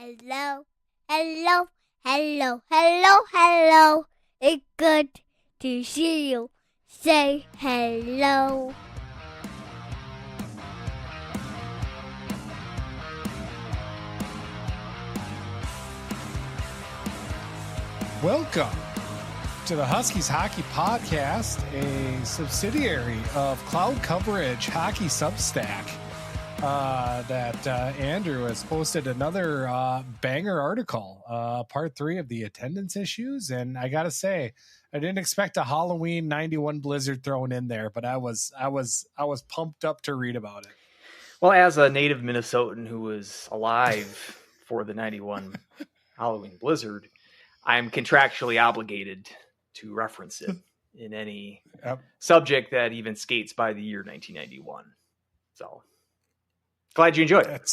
Hello, hello, hello, hello, hello. It's good to see you. Say hello. Welcome to the Huskies Hockey Podcast, a subsidiary of Cloud Coverage Hockey Substack. That Andrew has posted another banger article, part 3 of the attendance issues. And I gotta say, I didn't expect a Halloween 91 blizzard thrown in there, but I was pumped up to read about it. Well, as a native Minnesotan who was alive for the 91 Halloween blizzard, I'm contractually obligated to reference it in any subject that even skates by the year 1991. So glad you enjoyed it.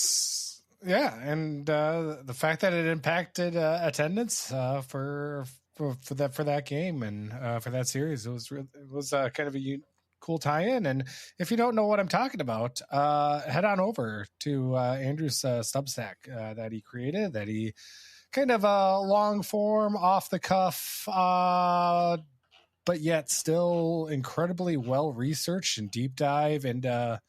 And the fact that it impacted attendance for that game and for that series, it was kind of a cool tie-in. And if you don't know what I'm talking about, head on over to Andrew's Substack that he created. That he kind of a long form, off the cuff, but yet still incredibly well researched and deep dive, and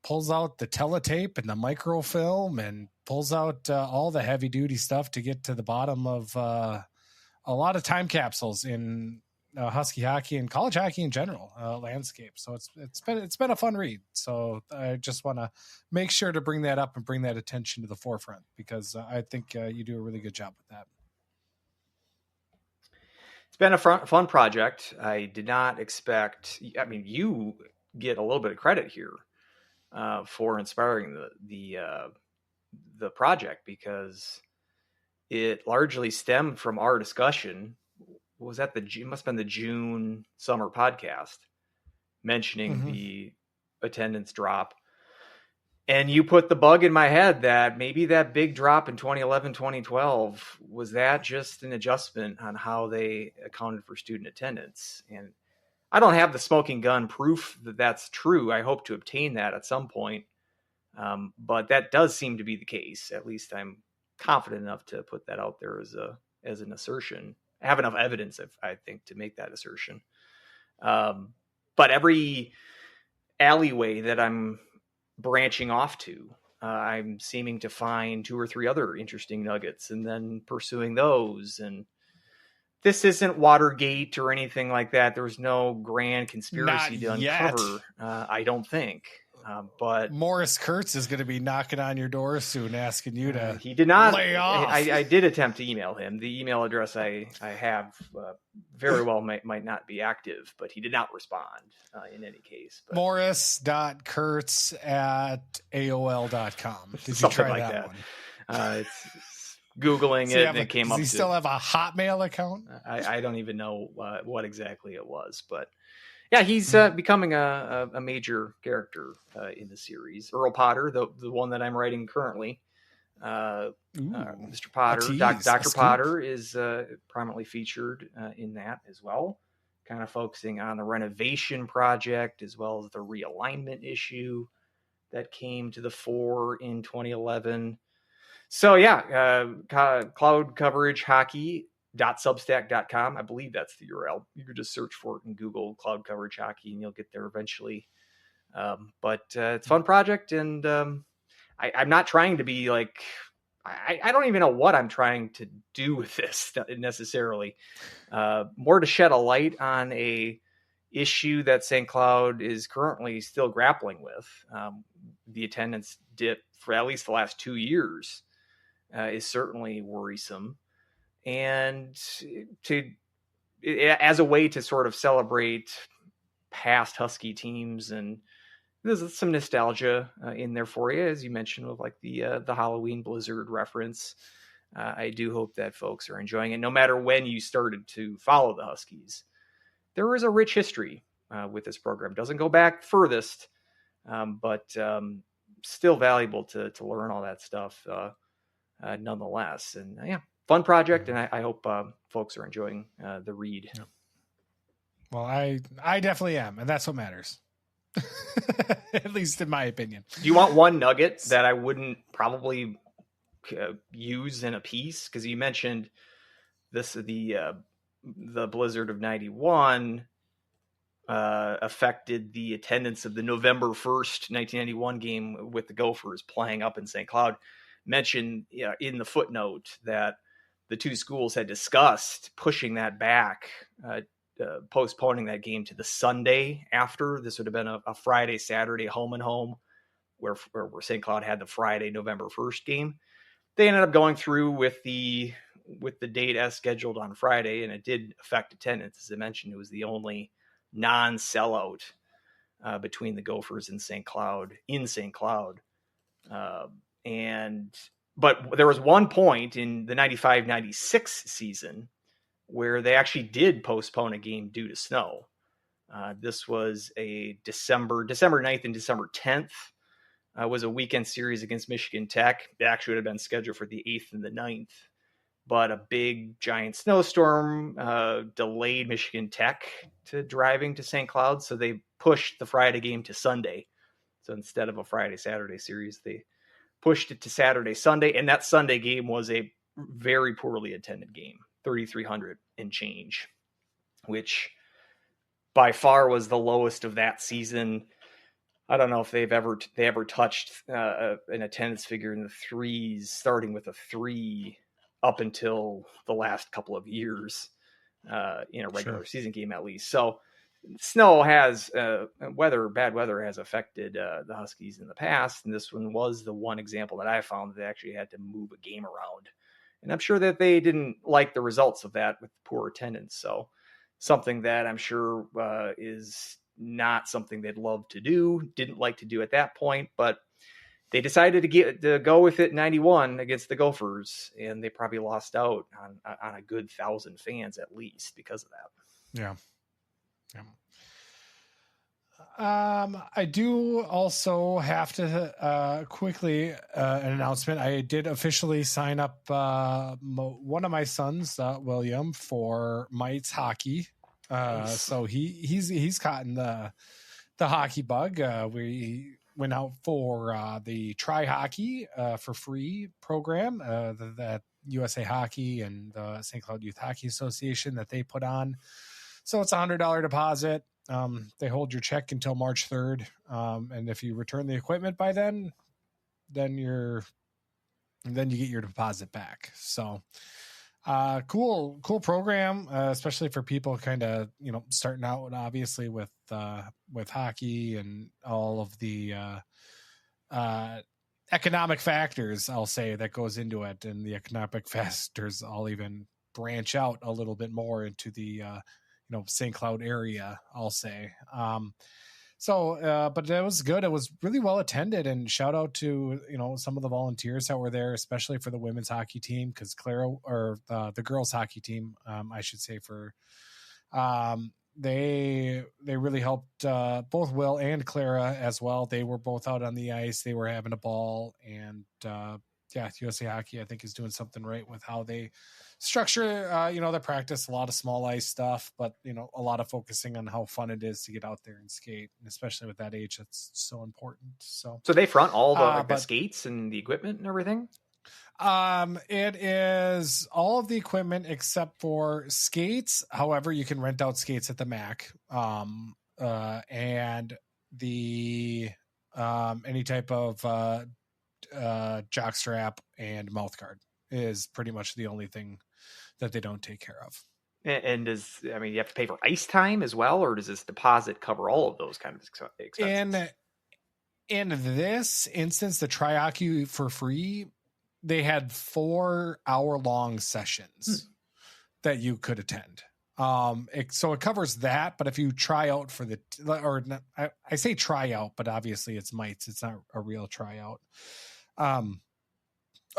pulls out the teletape and the microfilm and pulls out all the heavy duty stuff to get to the bottom of a lot of time capsules in Husky hockey and college hockey in general landscape. So it's been a fun read. So I just want to make sure to bring that up and bring that attention to the forefront, because I think you do a really good job with that. It's been a fun project. I did not expect. I mean, you get a little bit of credit here for inspiring the project, because it largely stemmed from our discussion. Was that must have been the June summer podcast mentioning the attendance drop. And you put the bug in my head that maybe that big drop in 2011, 2012, was that just an adjustment on how they accounted for student attendance? And I don't have the smoking gun proof that that's true. I hope to obtain that at some point. But that does seem to be the case. At least I'm confident enough to put that out there as an assertion. I have enough evidence, I think, to make that assertion. But every alleyway that I'm branching off to, I'm seeming to find 2 or 3 other interesting nuggets and then pursuing those. And this isn't Watergate or anything like that. There was no grand conspiracy to uncover, I don't think. But Morris Kurtz is going to be knocking on your door soon, asking you to he did not lay off. I did attempt to email him. The email address I have very well might not be active, but he did not respond in any case. But Morris.Kurtz@AOL.com. Did you something try like that one? It's Googling it, and it came up. Does he still have a Hotmail account? I don't even know what exactly it was, but yeah, he's becoming a major character in the series. Earl Potter, the one that I'm writing currently, Mr. Potter, Dr. Potter is prominently featured in that as well, kind of focusing on the renovation project as well as the realignment issue that came to the fore in 2011. So yeah, Cloud Coverage Hockey.substack.com. I believe that's the URL. You could just search for it in Google, Cloud Coverage Hockey, and you'll get there eventually. But it's a fun project, and I'm not trying to be like, I don't even know what I'm trying to do with this necessarily. More to shed a light on a issue that St. Cloud is currently still grappling with. The attendance dip for at least the last 2 years is certainly worrisome. And as a way to sort of celebrate past Husky teams, and there's some nostalgia in there for you, as you mentioned, with like the Halloween blizzard reference. I do hope that folks are enjoying it, no matter when you started to follow the Huskies. There is a rich history with this program. Doesn't go back furthest, but still valuable to learn all that stuff nonetheless. And yeah. Fun project, and I hope folks are enjoying the read. Yeah. Well, I definitely am, and that's what matters. At least in my opinion. Do you want one nugget that I wouldn't probably use in a piece? Because you mentioned this, the blizzard of 91 affected the attendance of the November 1st, 1991 game with the Gophers playing up in St. Cloud. Mentioned in the footnote that the two schools had discussed pushing that back, postponing that game to the Sunday after. This would have been a Friday, Saturday home and home, where St. Cloud had the Friday, November 1st game. They ended up going through with the date as scheduled on Friday, and it did affect attendance. As I mentioned, it was the only non-sellout between the Gophers and St. Cloud in St. Cloud. But there was one point in the 95-96 season where they actually did postpone a game due to snow. This was a December 9th and December 10th. Was a weekend series against Michigan Tech. It actually would have been scheduled for the 8th and the 9th. But a big giant snowstorm delayed Michigan Tech to driving to St. Cloud. So they pushed the Friday game to Sunday. So instead of a Friday-Saturday series, they pushed it to Saturday-Sunday. And that Sunday game was a very poorly attended game, 3,300 and change, which by far was the lowest of that season. I don't know if they ever touched an attendance figure in the threes, starting with a 3 up until the last couple of years in a regular season game, at least. So snow has bad weather has affected the Huskies in the past. And this one was the one example that I found that they actually had to move a game around. And I'm sure that they didn't like the results of that with poor attendance. So something that I'm sure is not something they'd love to do, didn't like to do at that point, but they decided to go with it in 91 against the Gophers, and they probably lost out on a good 1,000 fans at least because of that. Yeah. I do also have to quickly an announcement. I did officially sign up one of my sons, William, for Mites hockey. Nice. So he's caught in the hockey bug. We went out for the Try Hockey for free program that USA Hockey and the St. Cloud Youth Hockey Association that they put on. So it's $100 deposit. They hold your check until March 3rd. And if you return the equipment by then you get your deposit back. So cool program, especially for people kind of, starting out obviously with hockey and all of the economic factors, I'll say, that goes into it. And the economic factors, I'll even branch out a little bit more into the, St. Cloud area, I'll say. But it was good. It was really well attended, and shout out to, some of the volunteers that were there, especially for the women's hockey team, because the girls hockey team, I should say, they really helped both Will and Clara as well. They were both out on the ice. They were having a ball, and USA Hockey, I think, is doing something right with how they structure, their practice. A lot of small ice stuff, but, a lot of focusing on how fun it is to get out there and skate, and especially with that age, that's so important. So they front all the skates and the equipment and everything? It is all of the equipment except for skates. However, you can rent out skates at the MAC. And the any type of jockstrap and mouth guard is pretty much the only thing that they don't take care of. And you have to pay for ice time as well, or does this deposit cover all of those kind of expenses? In this instance, the Try Hockey for free, they had 4-hour-long sessions that you could attend. So it covers that, but if you try out for I say try out, but obviously it's mites. It's not a real tryout.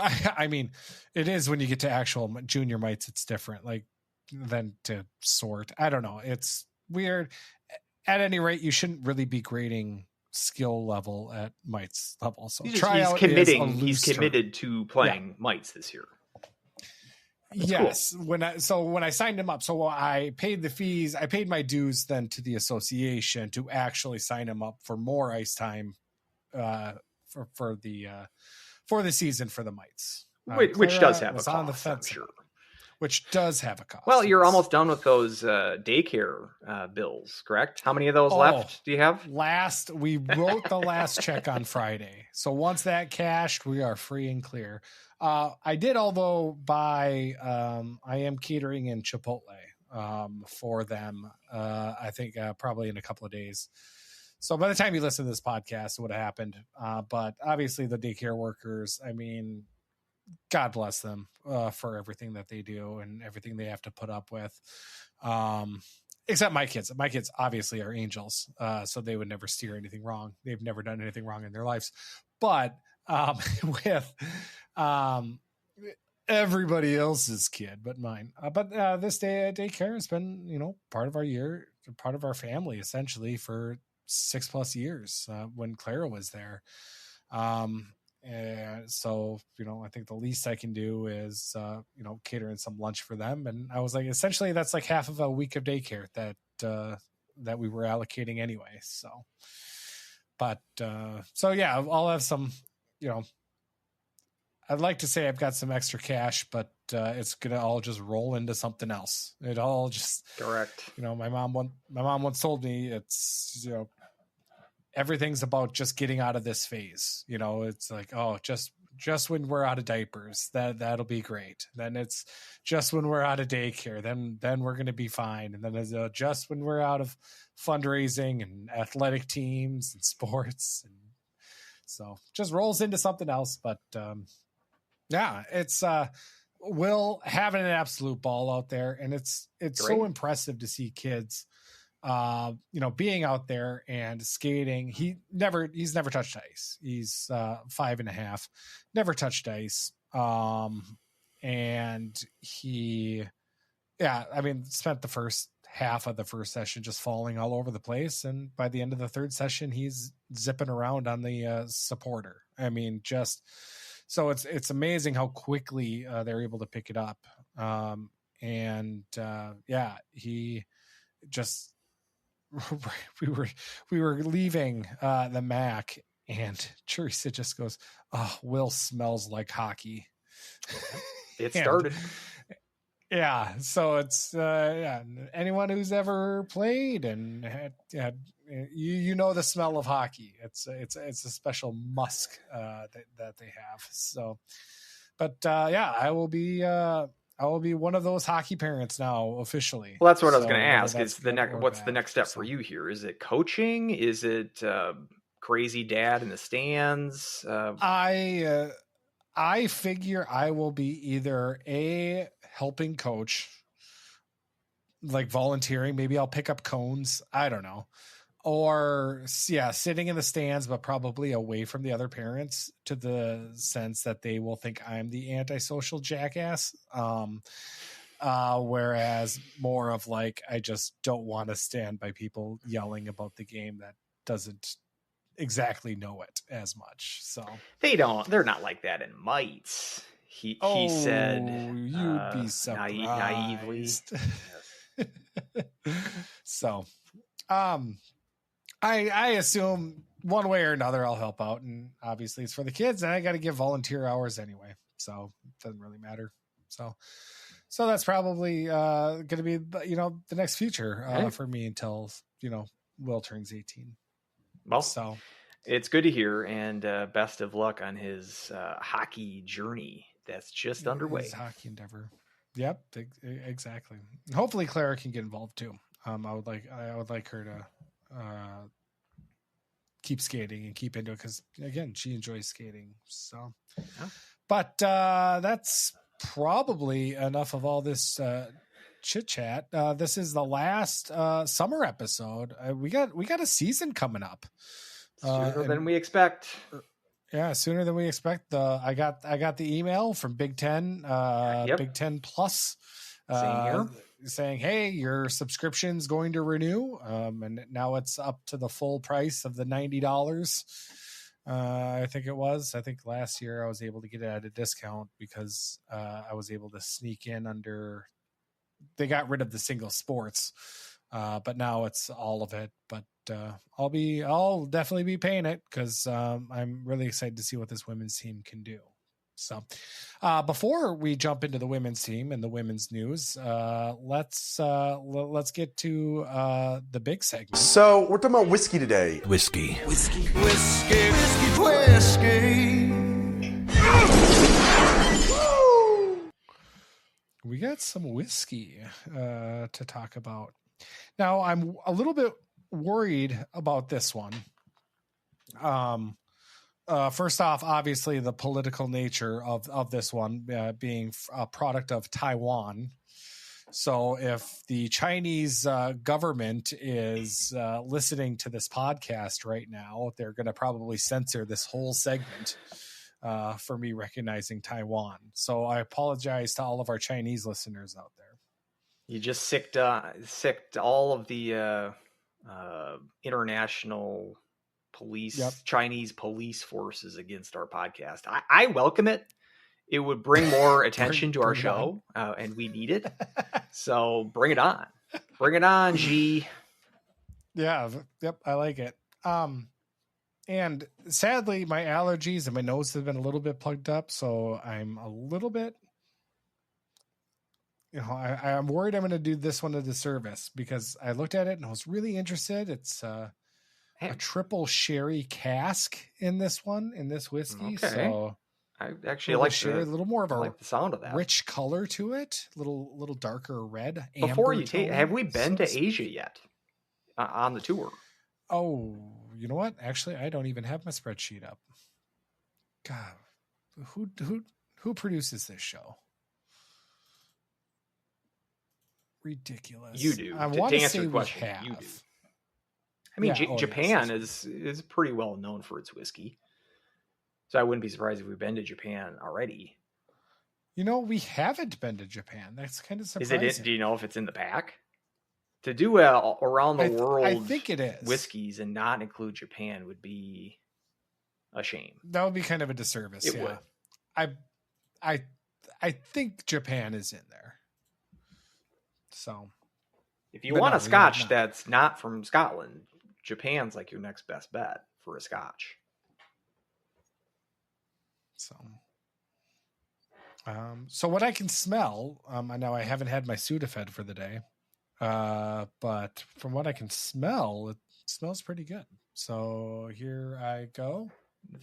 It is when you get to actual junior mites, it's different, than to sort. I don't know. It's weird. At any rate, you shouldn't really be grading skill level at mites level. So he's committed to playing mites this year. That's yes. Cool. When I signed him up, so I paid the fees, I paid my dues then to the association to actually sign him up for more ice time for the season for the mites. which does have a was cost, on the fence, I'm sure. Which does have a cost. Well, you're almost done with those daycare bills, correct? How many of those left do you have? We wrote the last check on Friday. So once that cashed, we are free and clear. I did, although, buy, I am catering in Chipotle for them, I think probably in a couple of days. So by the time you listen to this podcast, it would have happened. But obviously the daycare workers, I mean, God bless them for everything that they do and everything they have to put up with. Except my kids. My kids obviously are angels, so they would never steer anything wrong. They've never done anything wrong in their lives. But with everybody else's kid, but mine. But this daycare has been, part of our year, part of our family, essentially, for 6+ years when Clara was there. And so, I think the least I can do is, catering some lunch for them. And I was like, essentially that's like half of a week of daycare that we were allocating anyway. So, but, so yeah, I'll have some, I'd like to say I've got some extra cash, but, it's going to all just roll into something else. It all just correct. My mom once told me it's, everything's about just getting out of this phase. It's like, oh, just when we're out of diapers, that'll be great. Then it's just when we're out of daycare, then we're going to be fine. And then it's just when we're out of fundraising and athletic teams and sports. And so just rolls into something else. But yeah, it's Will having an absolute ball out there. And it's great. So impressive to see kids being out there and skating. He's never touched ice. He's 5.5, never touched ice. And he, spent the first half of the first session just falling all over the place. And by the end of the third session, he's zipping around on the supporter. So it's amazing how quickly they're able to pick it up. He just, we were leaving the MAC, and Teresa just goes, "Oh, Will smells like hockey." It started. So it's anyone who's ever played and had the smell of hockey. It's a special musk that they have. So, but I will be one of those hockey parents now officially. Well, that's what I was going to ask. What's the next step for you here? Is it coaching? Is it crazy dad in the stands? I figure I will be either a helping coach, like volunteering. Maybe I'll pick up cones. I don't know. Or sitting in the stands, but probably away from the other parents, to the sense that they will think I'm the antisocial jackass. Whereas more of like, I just don't want to stand by people yelling about the game that doesn't exactly know it as much. So they're not like that in Mites. He said, you'd be surprised. Naively. So, I assume one way or another I'll help out, and obviously it's for the kids, and I got to give volunteer hours anyway, so it doesn't really matter. So that's probably going to be the next future for me until Will turns 18. Well, so it's good to hear, and best of luck on his hockey journey that's just underway. His hockey endeavor. Yep, exactly. Hopefully Clara can get involved too. I would like her to keep skating and keep into it, because again, she enjoys skating. So, but that's probably enough of all this chit chat. This is the last summer episode. We got a season coming up sooner than we expect. Yeah, sooner than we expect. I got the email from Big Ten, Big Ten Plus, saying, "Hey, your subscription's going to renew, and now it's up to the full price of the $90." I think it was. I think last year I was able to get it at a discount because I was able to sneak in under. They got rid of the single sports, but now it's all of it. But I'll definitely be paying it because I'm really excited to see what this women's team can do. So before we jump into the women's team and the women's news, let's get to the big segment. So we're talking about whiskey today. Whiskey. We got some whiskey to talk about. Now, I'm a little bit worried about this one. First off, obviously, the political nature of this one being a product of Taiwan. So if the Chinese government is listening to this podcast right now, they're going to probably censor this whole segment for me recognizing Taiwan. So I apologize to all of our Chinese listeners out there. You just sicked all of the international police, Chinese police forces against our podcast. I welcome it. It would bring more attention to our show, and we need it. So bring it on. Bring it on, G. Yeah. Yep. I like it. And sadly, my allergies and my nose have been a little bit plugged up. So I'm a little bit, I'm worried I'm going to do this one a disservice because I looked at it and I was really interested. It's a triple sherry cask in this whiskey. Okay. So I actually like a little more of the sound of that. Rich color to it, little darker red. Before you take, have we been to Asia yet on the tour? Oh, you know what? Actually, I don't even have my spreadsheet up. God, who produces this show? Ridiculous. You do. I want to say answer the we question, have. you do. I mean, Japan is pretty well known for its whiskey. So I wouldn't be surprised if we've been to Japan already. We haven't been to Japan. That's kind of surprising. Do you know if it's in the pack? To do around the world, I think it is. Whiskeys and not include Japan would be a shame. That would be kind of a disservice. It would. I think Japan is in there. So, if you want a Scotch that's not from Scotland, Japan's like your next best bet for a Scotch. So what I can smell, I know I haven't had my Sudafed for the day, but from what I can smell, it smells pretty good. So here I go.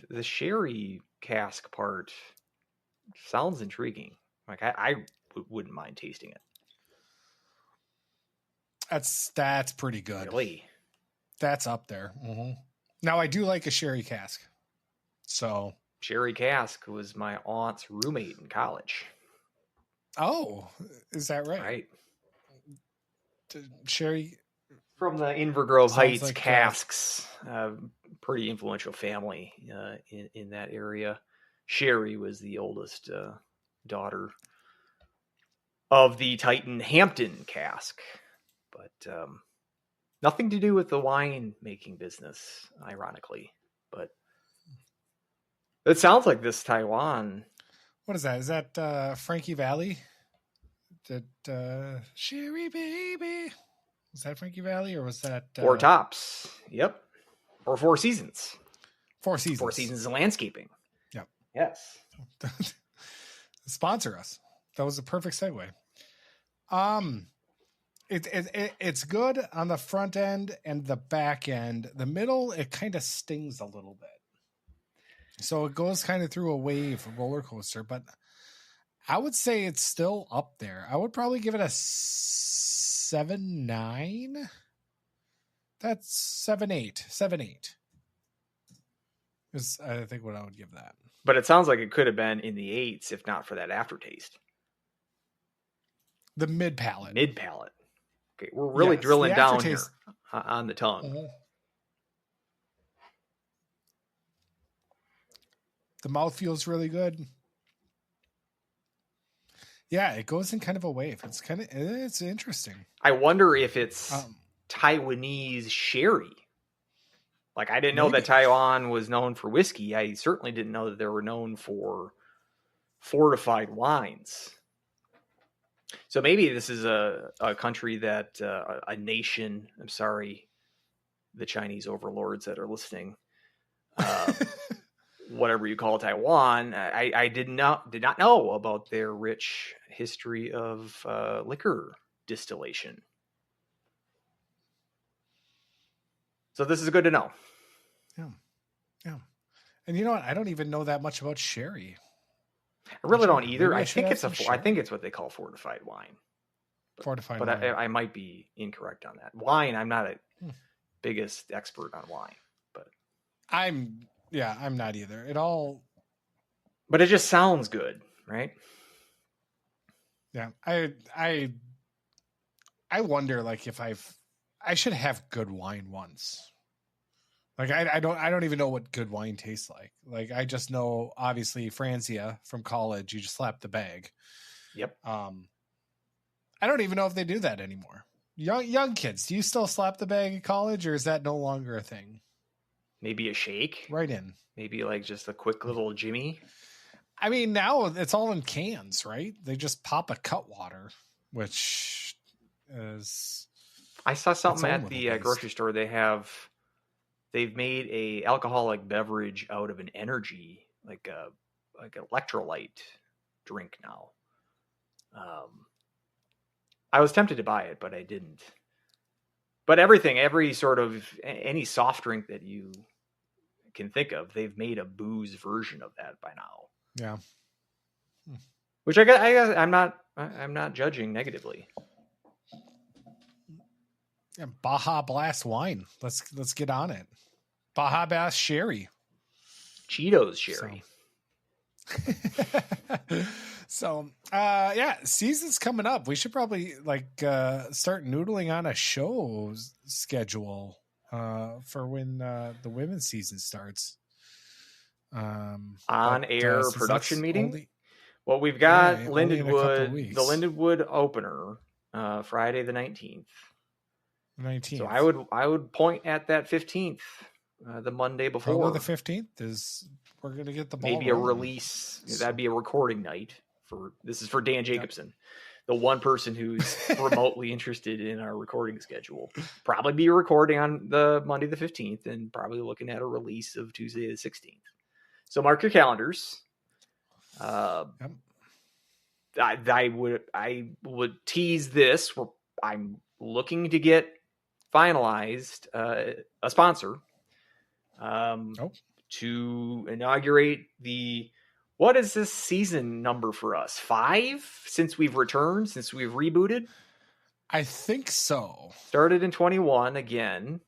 The sherry cask part sounds intriguing. Like I wouldn't mind tasting it. That's pretty good. Really? That's up there. Mm-hmm. Now I do like a sherry cask. So sherry cask was my aunt's roommate in college. Oh, is that right? Right. Sherry from the Invergrove Heights casks, pretty influential family in that area. Sherry was the oldest daughter of the Titan Hampton cask, but nothing to do with the wine making business, ironically. But it sounds like this Taiwan. What is that? Is that Frankie Valli? That Sherry Baby? Was that Frankie Valli or was that Four Tops? Yep. Or Four Seasons. Four Seasons. Four Seasons in landscaping. Yep. Yes. Sponsor us. That was a perfect segue. It's good on the front end and the back end. The middle, it kind of stings a little bit. So it goes kind of through a wave, a roller coaster, but I would say it's still up there. I would probably give it a 7.9. That's 7.8. 7.8 is, I think, what I would give that. But it sounds like it could have been in the 8s if not for that aftertaste. The mid palate. Mid palate. Okay, we're really drilling down here on the tongue. Mm-hmm. The mouth feels really good. Yeah, it goes in kind of a wave. It's interesting. I wonder if it's Taiwanese sherry. Like, I didn't know that Taiwan was known for whiskey. I certainly didn't know that they were known for fortified wines. So maybe this is a country that, a nation, I'm sorry, the Chinese overlords that are listening, whatever you call Taiwan. I did not know about their rich history of liquor distillation. So this is good to know. Yeah. And you know what? I don't even know that much about sherry. I really don't either. Maybe I I should think have it's some I think it's what they call fortified wine. Fortified But wine. I might be incorrect on that. Wine, I'm not a biggest expert on wine, but I'm not either. But it just sounds good, right? Yeah. I wonder like if I should have good wine once. Like I don't even know what good wine tastes like. Like I just know obviously Francia from college, you just slap the bag. Yep. I don't even know if they do that anymore. Young kids, do you still slap the bag in college, or is that no longer a thing? Maybe a shake. Right in. Maybe like just a quick little Jimmy. I mean, now it's all in cans, right? They just pop a Cutwater, which is. I saw something at the beast. grocery store. They've made a alcoholic beverage out of an energy, like electrolyte drink now. I was tempted to buy it, but I didn't. But every sort of any soft drink that you can think of, they've made a booze version of that by now. Yeah. Which I guess I'm not judging negatively. Yeah, Baja Blast wine. Let's get on it. Baja Blast sherry. Cheetos sherry. So season's coming up. We should probably start noodling on a show schedule for when the women's season starts. On-air production meeting. Well, we've got Lindenwood, the Lindenwood opener, Friday the 19th. 19th. So I would point at that 15th, the Monday before. Probably the 15th is we're going to get the ball. Maybe a release. That'd be a recording night. This is for Dan Jacobson, the one person who's remotely interested in our recording schedule. Probably be recording on the Monday the 15th and probably looking at a release of Tuesday the 16th. So mark your calendars. I would tease this. I'm looking to get finalized a sponsor to inaugurate what is this season number for us? 5 since we've returned, since we've rebooted? I think so. Started in 21 again.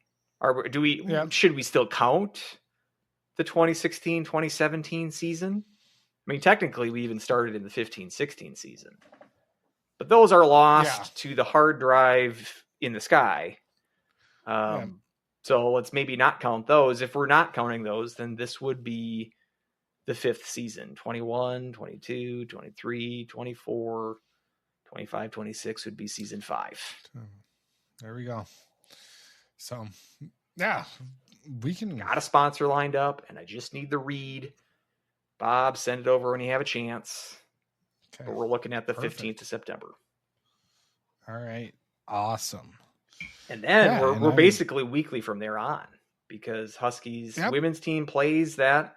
Should we still count the 2016-2017 season? I mean, technically we even started in the 15-16 season. But those are lost to the hard drive in the sky. So let's maybe not count those. If we're not counting those, then this would be the 5th season. 21, 22, 23, 24, 25, 26 would be season 5. There we go. So, we can... Got a sponsor lined up, and I just need the read. Bob, send it over when you have a chance. Okay. But we're looking at the 15th of September. All right. Awesome. And then we're basically weekly from there on, because Huskies women's team plays that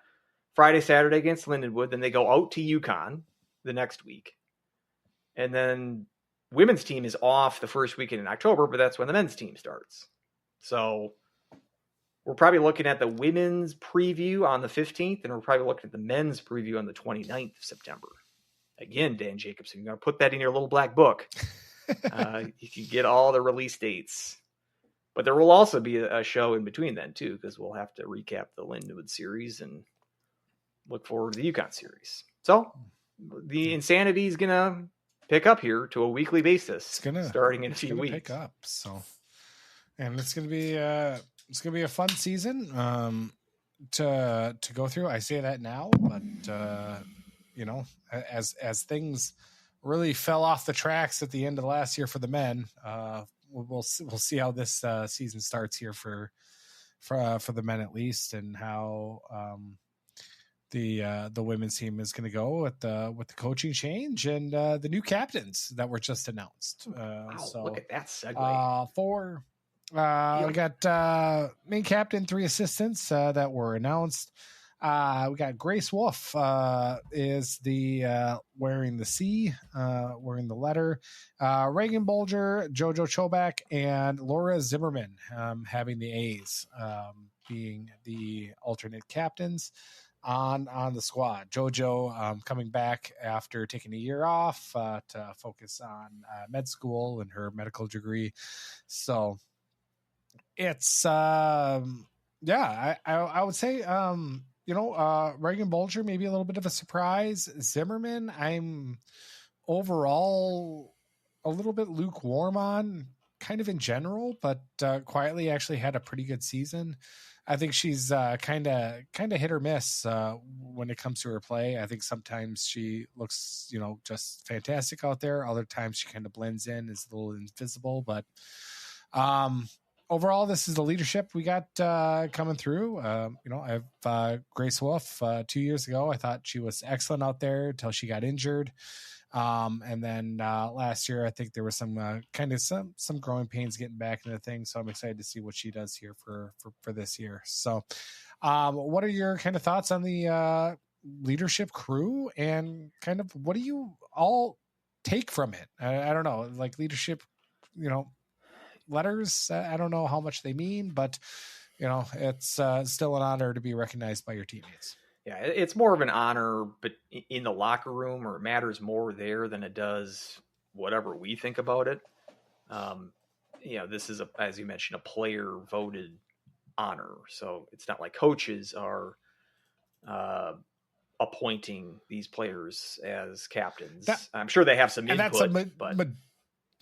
Friday, Saturday against Lindenwood. Then they go out to UConn the next week. And then women's team is off the first weekend in October, but that's when the men's team starts. So we're probably looking at the women's preview on the 15th, and we're probably looking at the men's preview on the 29th of September. Again, Dan Jacobson, you're going to put that in your little black book. You can get all the release dates. But there will also be a show in between then, too, because we'll have to recap the Lindenwood series and look forward to the UConn series. So the insanity is going to pick up here to a weekly basis, starting in a few weeks. Pick up, and it's going to be a fun season to go through. I say that now, but as things really fell off the tracks at the end of last year for the men, we'll see how this season starts here for the men at least, and how the women's team is going to go with the coaching change and the new captains that were just announced. So look at that segue. We got main captain, 3 assistants that were announced. We got Grace Wolf is the wearing the C, wearing the letter. Reagan Bolger, Jojo Chobak, and Laura Zimmerman having the A's, being the alternate captains on the squad. Jojo coming back after taking a year off to focus on med school and her medical degree. So it's I would say Reagan Bolger maybe a little bit of a surprise. Zimmerman, I'm overall a little bit lukewarm on, kind of in general, but quietly actually had a pretty good season. I think she's kind of hit or miss when it comes to her play. I think sometimes she looks, just fantastic out there. Other times she kind of blends in, is a little invisible, but overall, this is the leadership we got coming through. I have Grace Wolf 2 years ago. I thought she was excellent out there until she got injured. And then last year, I think there was some some growing pains getting back into things. So I'm excited to see what she does here for this year. So what are your kind of thoughts on the leadership crew, and kind of what do you all take from it? I don't know, like leadership, letters. I don't know how much they mean, but it's still an honor to be recognized by your teammates. Yeah, it's more of an honor, but in the locker room, or it matters more there than it does whatever we think about it. This is, as you mentioned, a player voted honor. So it's not like coaches are appointing these players as captains. I'm sure they have some input, but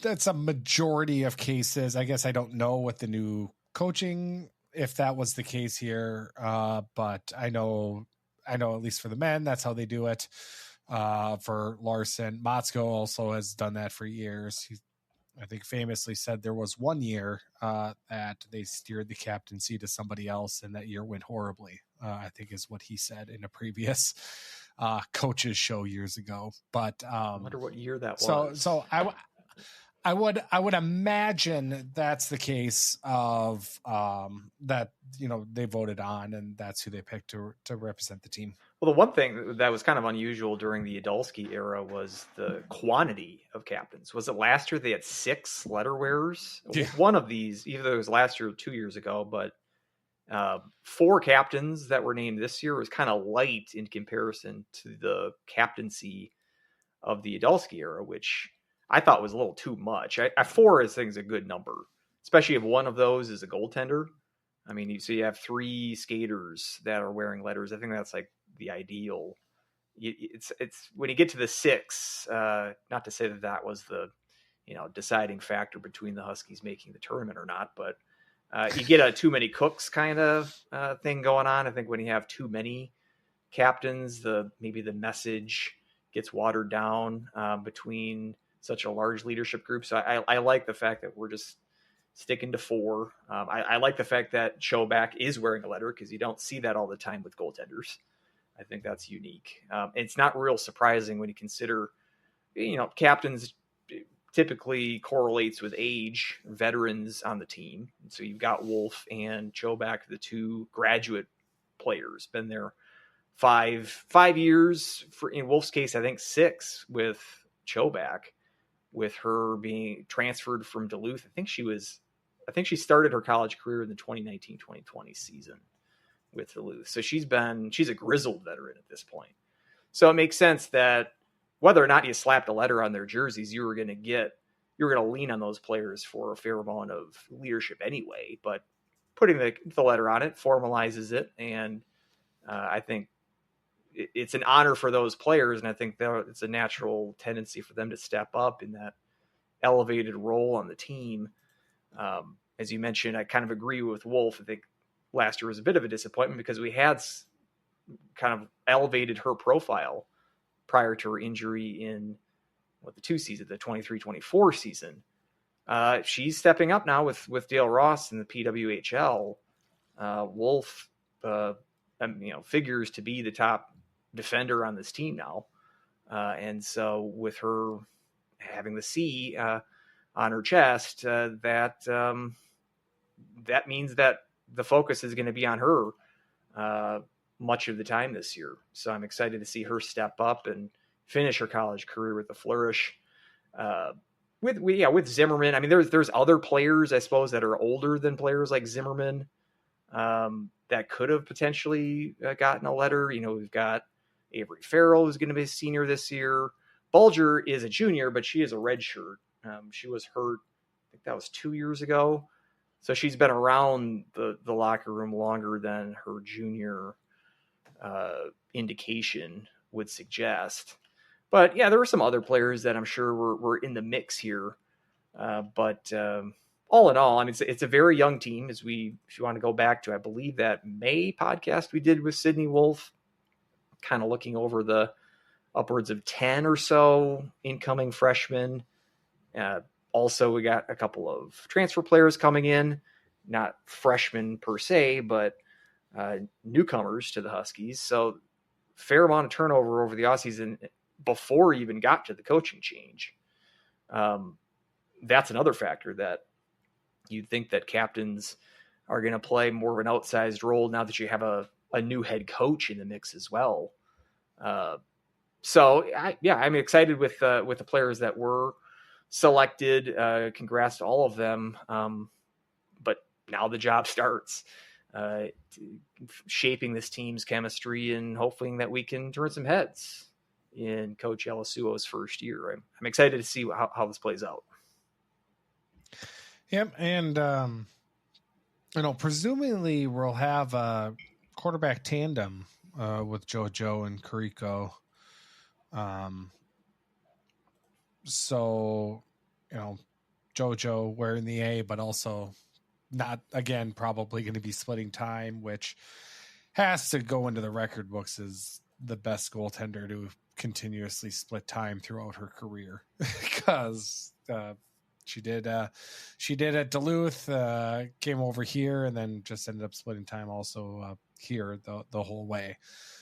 that's a majority of cases. I guess I don't know what the new coaching, if that was the case here. But I know at least for the men, that's how they do it. For Larson, Motzko also has done that for years. He, I think, famously said there was 1 year that they steered the captaincy to somebody else, and that year went horribly. I think is what he said in a previous coaches show years ago. But I wonder what year that was. So I would imagine that's the case of that they voted on, and that's who they picked to represent the team. Well, the one thing that was kind of unusual during the Adulski era was the quantity of captains. Was it last year they had 6 letter wearers? Yeah. One of these, either it was last year or 2 years ago, but 4 captains that were named this year was kind of light in comparison to the captaincy of the Adulski era, which I thought was a little too much. 4 is a good number, especially if one of those is a goaltender. I mean, you have 3 skaters that are wearing letters. I think that's like the ideal. It's when you get to the 6, not to say that was the deciding factor between the Huskies making the tournament or not, but you get a too many cooks kind of thing going on. I think when you have too many captains, maybe the message gets watered down between such a large leadership group. So I like the fact that we're just sticking to 4. I like the fact that Chobak is wearing a letter, because you don't see that all the time with goaltenders. I think that's unique. It's not real surprising when you consider, captains typically correlates with age, veterans on the team. And so you've got Wolf and Chobak, the 2 graduate players, been there 5 years. In Wolf's case, I think 6 with Chobak, with her being transferred from Duluth. I think she started her college career in the 2019-2020 season with Duluth. So she's a grizzled veteran at this point. So it makes sense that whether or not you slapped a letter on their jerseys, you're going to lean on those players for a fair amount of leadership anyway, but putting the letter on it formalizes it. And I think it's an honor for those players. And I think it's a natural tendency for them to step up in that elevated role on the team. As you mentioned, I kind of agree with Wolf. I think last year was a bit of a disappointment because we had kind of elevated her profile prior to her injury in the 2 seasons, the 23-24 season. She's stepping up now with Dale Ross in the PWHL. Wolf, figures to be the top defender on this team now. And so with her having the C on her chest, that means that the focus is going to be on her much of the time this year. So I'm excited to see her step up and finish her college career with a flourish. With Zimmerman, I mean, there's other players, I suppose, that are older than players like Zimmerman that could have potentially gotten a letter. You know, we've got Avery Farrell, who's going to be a senior this year. Bulger is a junior, but she is a redshirt. She was hurt, I think that was 2 years ago. So she's been around the locker room longer than her junior indication would suggest. But yeah, there were some other players that I'm sure were in the mix here. But all in all, I mean, it's a very young team. If you want to go back to, I believe, that May podcast we did with Sydney Wolf, kind of looking over the upwards of 10 or so incoming freshmen. Also, we got a couple of transfer players coming in, not freshmen per se, but newcomers to the Huskies. So fair amount of turnover over the offseason before we even got to the coaching change. That's another factor that you'd think that captains are going to play more of an outsized role now that you have a new head coach in the mix as well. I'm excited with the players that were selected. Congrats to all of them. But now the job starts, shaping this team's chemistry and hoping that we can turn some heads in Coach Elasuo's first year. I'm excited to see how this plays out. Yep. And, presumably we'll have a quarterback tandem with JoJo and Kariko. So, JoJo wearing the A, but also not, again, probably going to be splitting time, which has to go into the record books as the best goaltender to continuously split time throughout her career, because she did at Duluth, came over here, and then just ended up splitting time also here the whole way.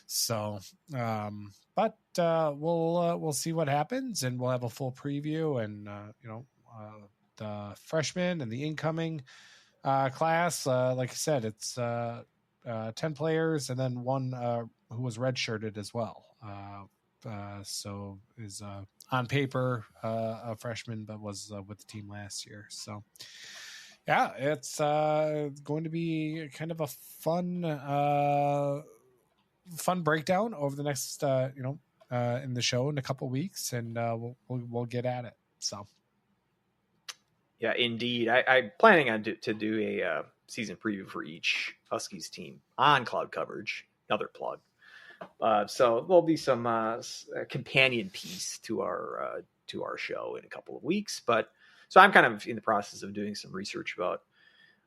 So, but we'll see what happens, and we'll have a full preview, and the freshmen and the incoming class. Like I said, it's 10 players, and then one who was redshirted as well. So is on paper a freshman, but was with the team last year. So yeah, it's going to be kind of a fun breakdown over the next in the show in a couple weeks, and we'll get at it. So yeah, indeed, I'm planning on to do a season preview for each Huskies team on Cloud Coverage. Another plug. So there'll be some companion piece to our show in a couple of weeks. But so I'm kind of in the process of doing some research about,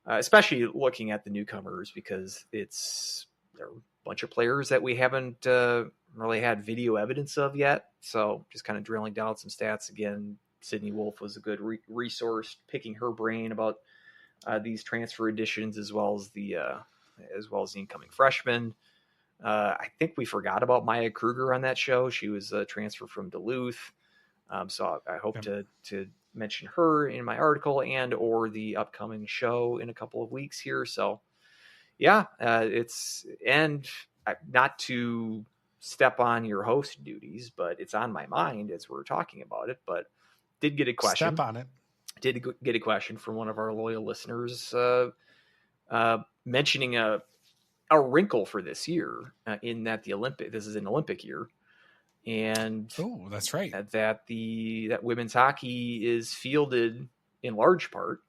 especially looking at the newcomers, because there are a bunch of players that we haven't really had video evidence of yet. So just kind of drilling down some stats again. Sydney Wolf was a good resource, picking her brain about these transfer additions as well as the incoming freshmen. I think we forgot about Maya Kruger on that show. She was a transfer from Duluth. So I hope to mention her in my article and or the upcoming show in a couple of weeks here. So yeah, and not to step on your host duties, but it's on my mind as we're talking about it, but did get a question. Step on it. Did get a question from one of our loyal listeners mentioning a wrinkle for this year in that this is an Olympic year, and that's right, that women's hockey is fielded in large part,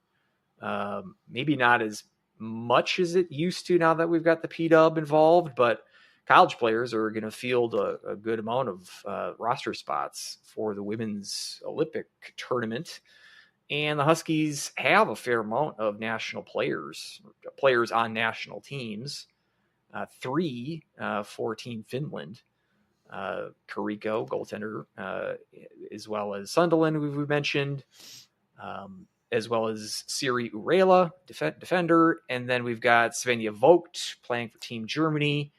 maybe not as much as it used to now that we've got the P-Dub involved, but college players are going to field a good amount of roster spots for the women's Olympic tournament. And the Huskies have a fair amount of national players on national teams. 3 for Team Finland, Kariko, goaltender, as well as Sunderland, who we've mentioned, as well as Siri Urela, defender. And then we've got Svenja Vogt playing for Team Germany.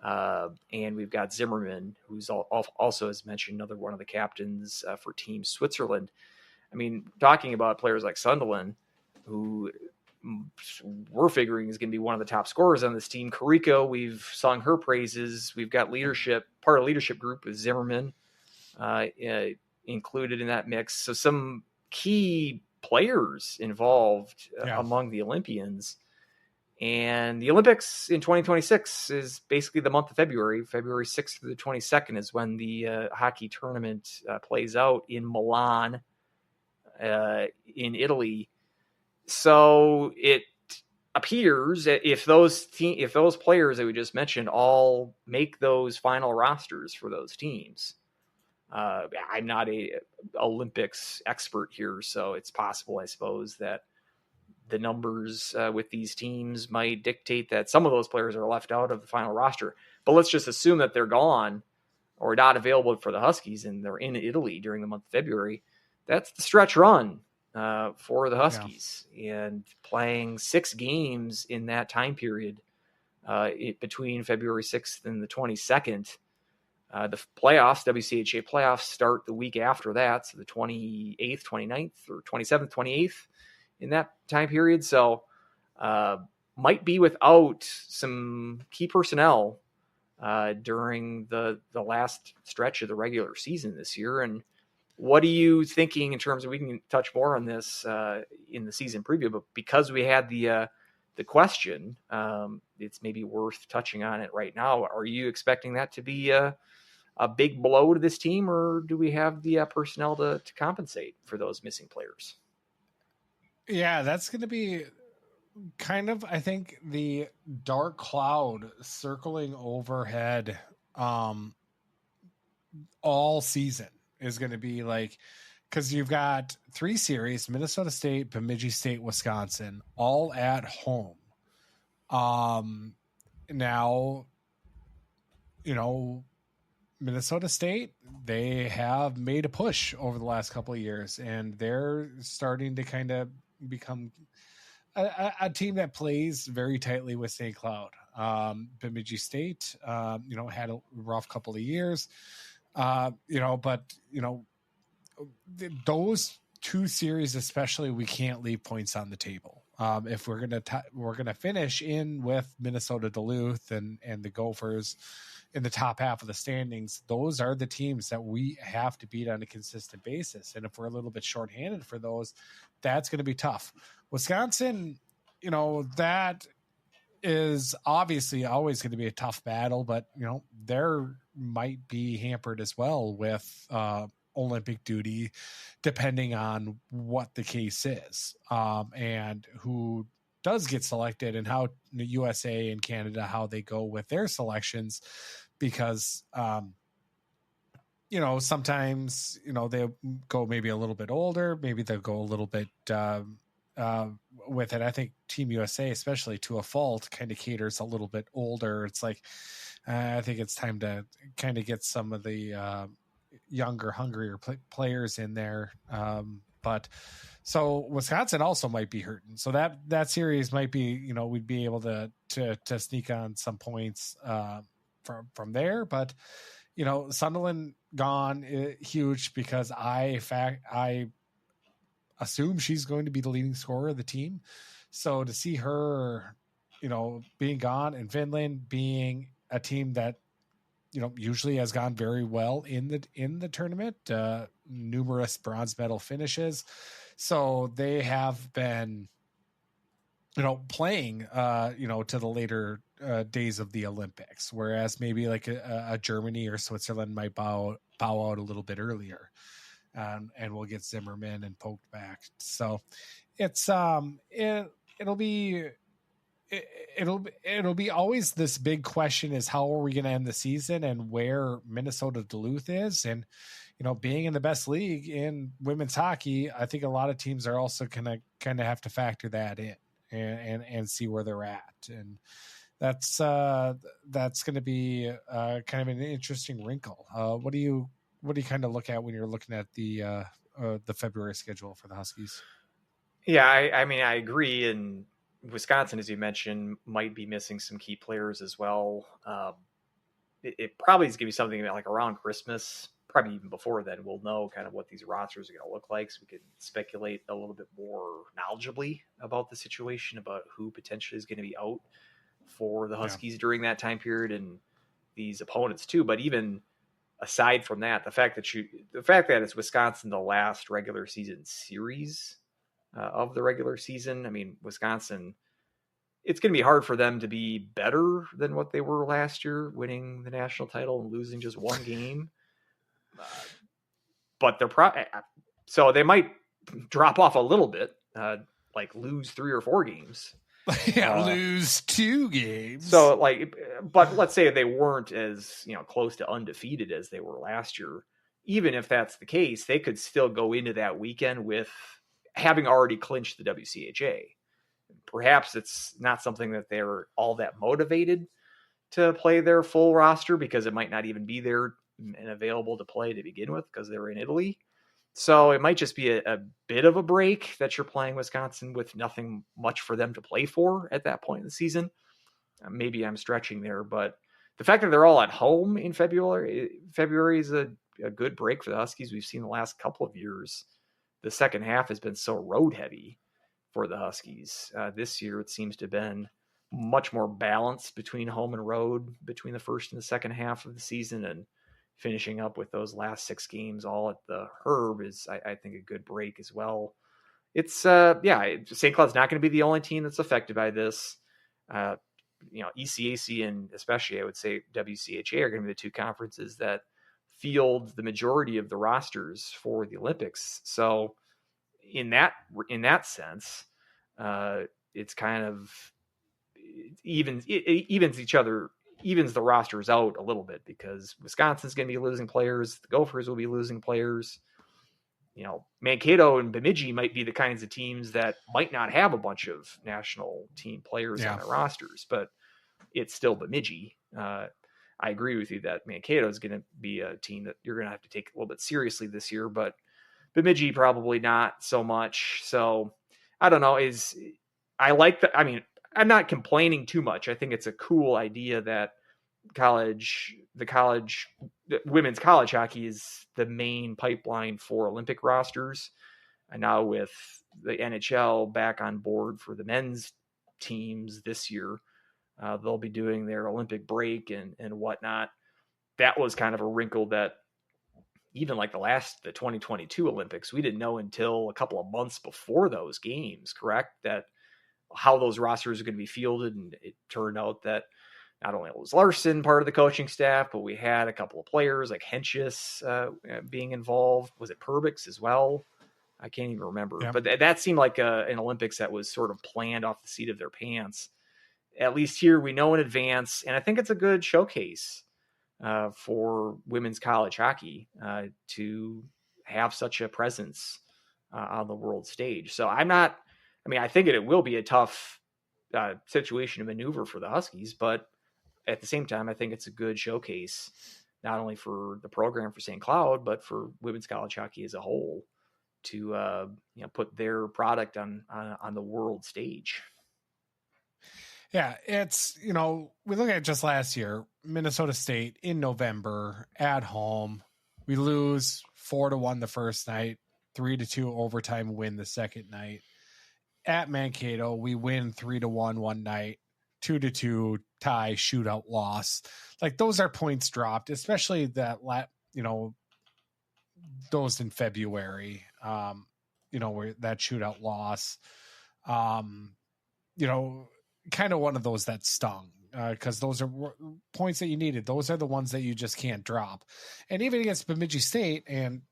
And we've got Zimmerman, who's also, as mentioned, another one of the captains for Team Switzerland. I mean, talking about players like Sunderland, who we're figuring is going to be one of the top scorers on this team. Kariko, we've sung her praises. We've got leadership, part of the leadership group is Zimmerman included in that mix. So some key players involved among the Olympians. And the Olympics in 2026 is basically the month of February. February 6th through the 22nd is when the hockey tournament plays out in Milan, in Italy. So it appears that if those players that we just mentioned all make those final rosters for those teams, I'm not a Olympics expert here, so it's possible, I suppose, that the numbers with these teams might dictate that some of those players are left out of the final roster. But let's just assume that they're gone or not available for the Huskies and they're in Italy during the month of February. That's the stretch run for the Huskies, and playing 6 games in that time period between February 6th and the 22nd. The playoffs, WCHA playoffs, start the week after that, so the 28th, 29th, or 27th, 28th in that time period. So might be without some key personnel during the last stretch of the regular season this year. And what are you thinking in terms of, we can touch more on this in the season preview, but because we had the question, it's maybe worth touching on it right now. Are you expecting that to be a big blow to this team, or do we have the personnel to compensate for those missing players? Yeah, that's going to be kind of, I think, the dark cloud circling overhead all season is going to be like, because you've got 3 series, Minnesota State, Bemidji State, Wisconsin, all at home. Now, Minnesota State, they have made a push over the last couple of years, and they're starting to kind of become a team that plays very tightly with St. Cloud. Bemidji State, had a rough couple of years, but those 2 series, especially, we can't leave points on the table. If we're gonna finish in with Minnesota Duluth and the Gophers in the top half of the standings, those are the teams that we have to beat on a consistent basis. And if we're a little bit shorthanded for those, that's going to be tough. Wisconsin, that is obviously always going to be a tough battle, but there might be hampered as well with Olympic duty, depending on what the case is, and who does get selected and how the USA and Canada, how they go with their selections, because sometimes they'll go maybe a little bit older, maybe they'll go a little bit with it. I think Team USA, especially to a fault, kind of caters a little bit older. It's like I think it's time to kind of get some of the younger, hungrier players in there. But so Wisconsin also might be hurting. So that series might be, we'd be able to sneak on some points from there. But Sunderland gone, huge, because I assume she's going to be the leading scorer of the team. So to see her, being gone, and Finland being a team that usually has gone very well in the tournament, numerous bronze medal finishes. So they have been, playing, to the later days of the Olympics, whereas maybe like a Germany or Switzerland might bow out a little bit earlier, and we'll get Zimmerman and poked back. So it's it'll be always this big question is, how are we going to end the season, and where Minnesota Duluth is. And being in the best league in women's hockey, I think a lot of teams are also gonna kind of have to factor that in and see where they're at. And that's going to be kind of an interesting wrinkle. What do you kind of look at when you're looking at the February schedule for the Huskies? Yeah, I mean, I agree. And Wisconsin, as you mentioned, might be missing some key players as well. It probably is going to be something like around Christmas, probably even before then, we'll know kind of what these rosters are going to look like, so we can speculate a little bit more knowledgeably about the situation, about who potentially is going to be out for the Huskies during that time period and these opponents too. But even aside from that, the fact that it's Wisconsin, the last regular season series of the regular season. I mean, Wisconsin, it's going to be hard for them to be better than what they were last year, winning the national title and losing just one game. But so they might drop off a little bit, like lose 3 or 4 games. Lose 2 games. So but let's say they weren't as, close to undefeated as they were last year. Even if that's the case, they could still go into that weekend with having already clinched the WCHA. Perhaps it's not something that they're all that motivated to play their full roster, because it might not even be there and available to play to begin with because they're in Italy. So it might just be a bit of a break that you're playing Wisconsin with nothing much for them to play for at that point in the season. Maybe I'm stretching there, but the fact that they're all at home in February is a good break for the Huskies. We've seen the last couple of years, the second half has been so road heavy for the Huskies. This year, it seems to have been much more balanced between home and road between the first and the second half of the season, and finishing up with those last 6 games all at the Herb is, I think, a good break as well. It's St. Cloud's not going to be the only team that's affected by this. ECAC and especially, I would say, WCHA are going to be the 2 conferences that field the majority of the rosters for the Olympics. So in that sense, it's kind of evens the rosters out a little bit, because Wisconsin's going to be losing players. The Gophers will be losing players. Mankato and Bemidji might be the kinds of teams that might not have a bunch of national team players on their rosters, but it's still Bemidji. I agree with you that Mankato is going to be a team that you're going to have to take a little bit seriously this year, but Bemidji probably not so much. So I don't know. I'm not complaining too much. I think it's a cool idea that women's college hockey is the main pipeline for Olympic rosters. And now with the NHL back on board for the men's teams this year, they'll be doing their Olympic break and whatnot. That was kind of a wrinkle that even like the 2022 Olympics, we didn't know until a couple of months before those games, correct? That how those rosters are going to be fielded. And it turned out that not only was Larson part of the coaching staff, but we had a couple of players like Henches being involved. Was it Perbix as well? I can't even remember. Yeah. But that seemed like an Olympics that was sort of planned off the seat of their pants. At least here we know in advance. And I think it's a good showcase for women's college hockey to have such a presence on the world stage. So I think it will be a tough situation to maneuver for the Huskies, but at the same time, I think it's a good showcase, not only for the program for St. Cloud, but for women's college hockey as a whole, to put their product on the world stage. Yeah, it's, we look at just last year, Minnesota State in November at home, we lose 4-1 the first night, 3-2 overtime win the second night. At Mankato, we win 3-1 one night, 2-2 tie, shootout loss. Like, those are points dropped, especially that those in February, where that shootout loss, kind of one of those that stung, because those are points that you needed. Those are the ones that you just can't drop. And even against Bemidji State, and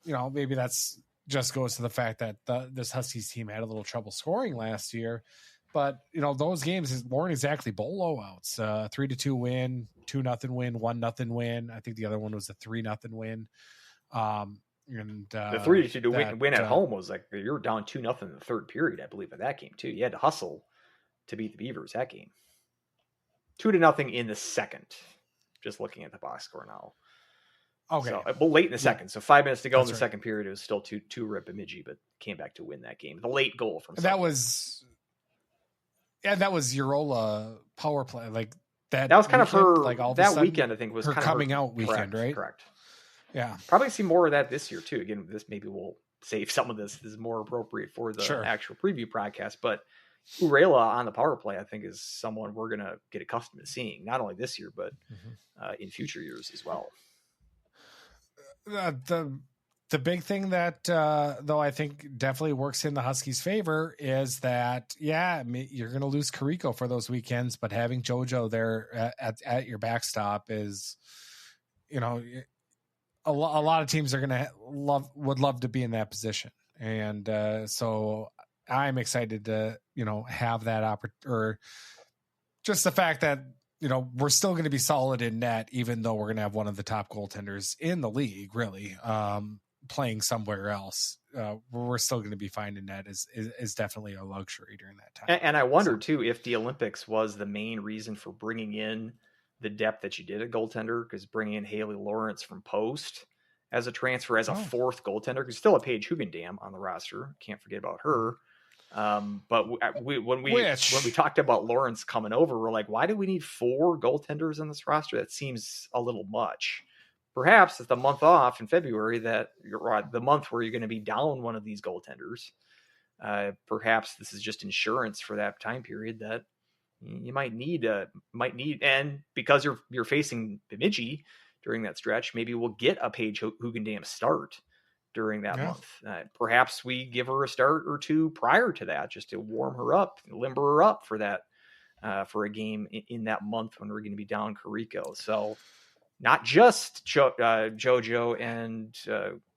maybe that's just goes to the fact that this Huskies team had a little trouble scoring last year, but those games weren't exactly blowouts. 3-2 win, 2-0 win, 1-0 win. I think the other one was a 3-0 win. And the 3-2 win at home was like, you were down 2-0 in the third period, I believe, of that game too. You had to hustle to beat the Beavers that game. 2-0 in the second. Just looking at the box score now. Okay. So, late in the second. So 5 minutes to go in the second period. It was still 2 rip Bemidji, but came back to win that game. The late goal from that was Urola power play. Like that. That was kind weekend, of her. Like all that of a sudden, weekend, I think, was her kind coming of out weekend, right? Correct. Yeah. Probably see more of that this year too. Again, this maybe we'll save some of this. This is more appropriate for the actual preview podcast. But Urela on the power play, I think, is someone we're going to get accustomed to seeing, not only this year, but in future years as well. The big thing that, though, I think definitely works in the Huskies' favor is that, you're going to lose Carrico for those weekends, but having JoJo there at your backstop is, a lot of teams are going to would love to be in that position. And so I'm excited to, have that or just the fact that, we're still going to be solid in net, even though we're going to have one of the top goaltenders in the league, really, playing somewhere else. We're still going to be fine in net is definitely a luxury during that time. And I wonder too, if the Olympics was the main reason for bringing in the depth that you did at goaltender, because bringing in Haley Lawrence from Post as a transfer, as a fourth goaltender, because still a Paige Hugendam on the roster. Can't forget about her. But when we talked about Lawrence coming over, we're like, why do we need 4 goaltenders in this roster? That seems a little much. Perhaps it's the month off in February, that you're the month where you're going to be down one of these goaltenders. Perhaps this is just insurance for that time period that you might need, and because you're facing Bemidji during that stretch, maybe we'll get a Paige Hugendam start during that month. Perhaps we give her a start or 2 prior to that, just to warm her up, limber her up for that, for a game in that month when we're going to be down Carrico. So not just JoJo and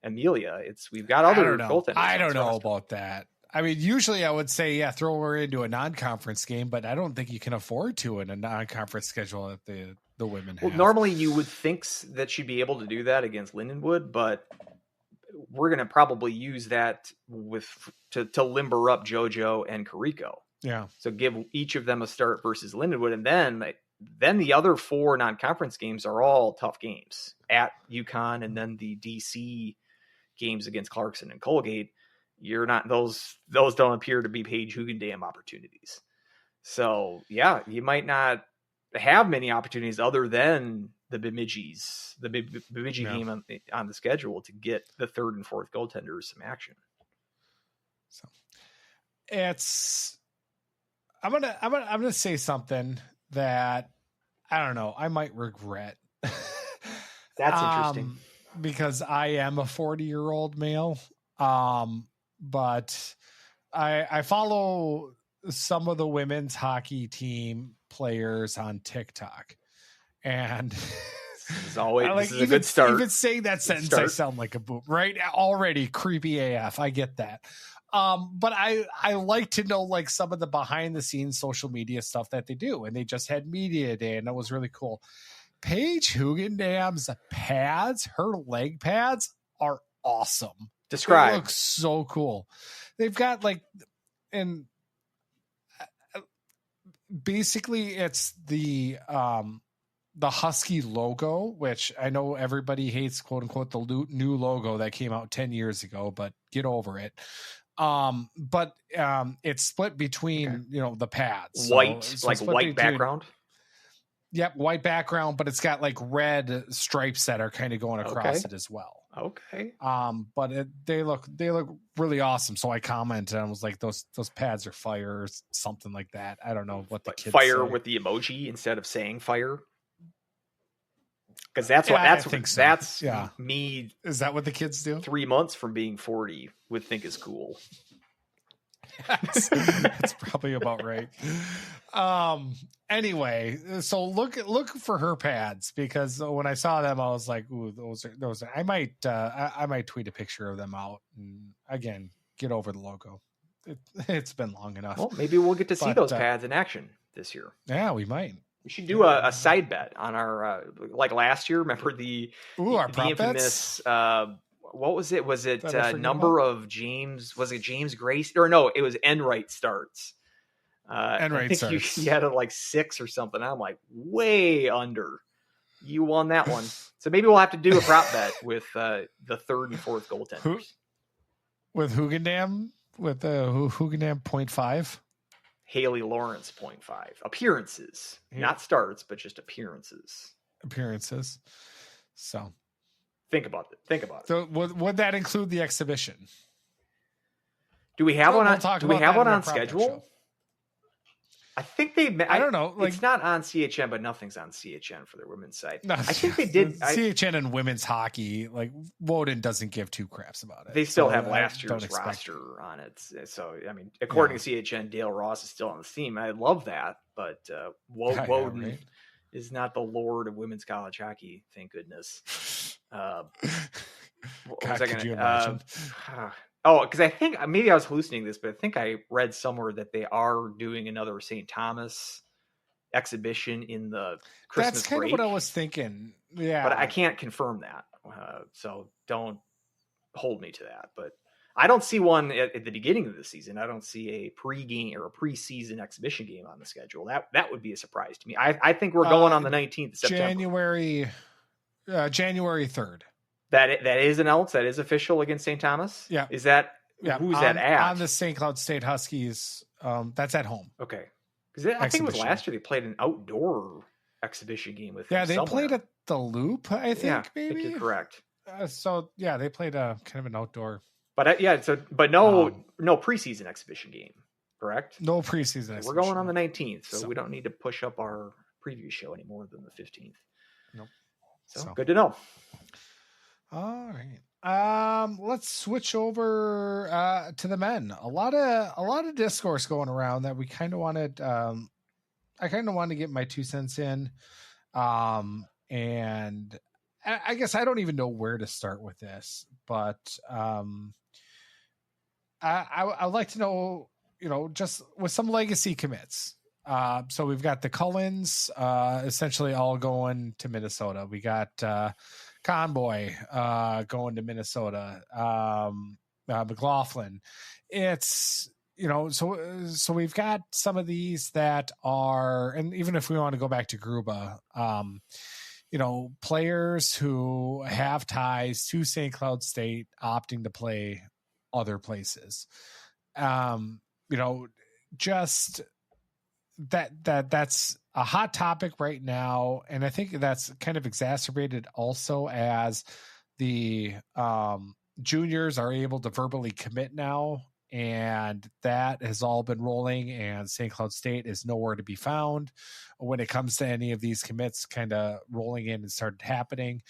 Amelia. We've got other goaltenders. I don't know about that. I mean, usually I would say, throw her into a non-conference game, but I don't think you can afford to in a non-conference schedule that the women have. Well, normally you would think that she'd be able to do that against Lindenwood, but we're going to probably use that to limber up JoJo and Carrico. Yeah. So give each of them a start versus Lindenwood, and then the other 4 non-conference games are all tough games at UConn, and then the DC games against Clarkson and Colgate. You're not those don't appear to be Paige Hugendam opportunities. So you might not have many opportunities other than the Bemidji game on the schedule to get the 3rd and 4th goaltenders some action. So I'm gonna say something that I don't know, I might regret. That's interesting, because I am a 40-year-old male. But I follow some of the women's hockey team players on TikTok, and this is a good start. Even saying that sentence, I sound like a boob, right? Already creepy AF. I get that. But I like to know like some of the behind the scenes social media stuff that they do, and they just had media day, and that was really cool. Paige Hugendam's pads, her leg pads are awesome. Describe. It looks so cool. They've got and basically it's the Husky logo, which I know everybody hates, quote unquote, the new logo that came out 10 years ago, but get over it. But it's split between, the pads. White background. Yep. White background, but it's got like red stripes that are kind of going across it as well. Okay. But they look really awesome. So I commented and I was like, those pads are fire or something like that. I don't know what the kids fire say. with the emoji instead of saying fire. Because that's me. Is that what the kids do? 3 months from being 40 would think is cool. That's probably about right. Anyway, so look for her pads, because when I saw them, I was like, "Ooh, those are." I might tweet a picture of them out. And again, get over the logo. It's been long enough. Well, maybe we'll get to see those pads in action this year. Yeah, we might. We should do a side bet on our like last year. Remember the infamous what was it? Was it number of James? Was it James Grace? Or no, it was Enright starts. Enright starts. You had it like 6 or something. I'm like way under. You won that one. So maybe we'll have to do a prop bet with the 3rd and 4th goaltenders. With Hugendam? With Hugendam 0.5? Haley Lawrence 0.5. Appearances. Not starts, but just appearances. So Think about it. So would that include the exhibition? Do we have one on? talk Do we about have that one in our on prop bet schedule? show. I think they. I don't know. It's not on CHN, but nothing's on CHN for their women's side. No, I think they did. CHN and women's hockey, like Woden doesn't give two craps about it. They still So have I last don't year's expect- roster on it. So, I mean, according to CHN, Dale Ross is still on the team. I love that, but Yeah, Woden right. is not the lord of women's college hockey. Thank goodness. What was God, I could gonna- you imagine? Because I think maybe I was hallucinating this, but I think I read somewhere that they are doing another St. Thomas exhibition in the Christmas That's kind break. of what I was thinking. Yeah, But I can't confirm that, so don't hold me to that. But I don't see one at the beginning of the season. I don't see a pre-game or a preseason exhibition game on the schedule. That would be a surprise to me. I think we're going on the 19th of September. January 3rd. That is announced. That is official against St. Thomas. Yeah. Is that who's that at? On the St. Cloud State Huskies. That's at home. Okay. Because I think it was Exhibition. last year they played an outdoor exhibition game with. Yeah, them they somewhere. played at the Loop. I think Yeah, I maybe. think you're correct. So yeah, they played a kind of an outdoor. But no preseason exhibition game, correct? No preseason. We're exhibition. going on the 19th, so So- we don't need to push up our preview show any more than the 15th. Nope. So, So. good to know. All right. Let's switch over to the men. A lot of discourse going around that we kind of wanted. I kind of wanted to get my 2 cents in. And I guess I don't even know where to start with this, but I'd like to know, just with some legacy commits. So we've got the Cullens essentially all going to Minnesota. We got Conboy going to Minnesota. McLaughlin. It's so we've got some of these that are, and even if we want to go back to Gruba, players who have ties to St. Cloud State opting to play other places. Just that's a hot topic right now. And I think that's kind of exacerbated also as the juniors are able to verbally commit now. And that has all been rolling, and St. Cloud State is nowhere to be found when it comes to any of these commits kind of rolling in and started happening.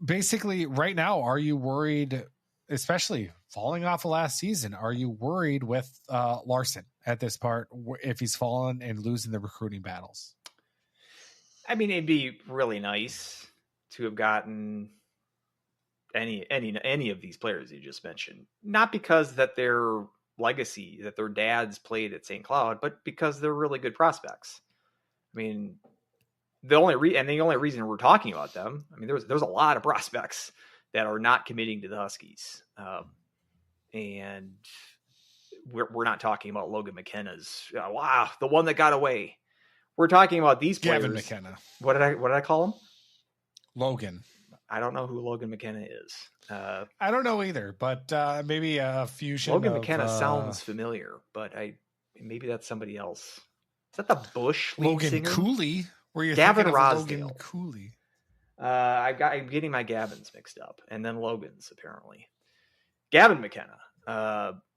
Basically, right now, are you worried, especially falling off of last season, are you worried with Larson at this part if he's fallen and losing the recruiting battles? I mean, it'd be really nice to have gotten any of these players you just mentioned, not because that their legacy, that their dads played at St. Cloud, but because they're really good prospects. I mean, the only reason we're talking about them, I mean, there's a lot of prospects that are not committing to the Huskies, and we're not talking about Logan McKenna's. Wow, the one that got away. We're talking about these players. Gavin McKenna. What did I call him? Logan. I don't know who Logan McKenna is. I don't know either, but maybe a fusion. Logan of, McKenna sounds familiar, but maybe that's somebody else. Is that the Bush lead Logan singer? Cooley? Were you Gavin thinking of Rosdale. Logan Cooley? I'm getting my Gavins mixed up, and then Logan's apparently. Gavin McKenna.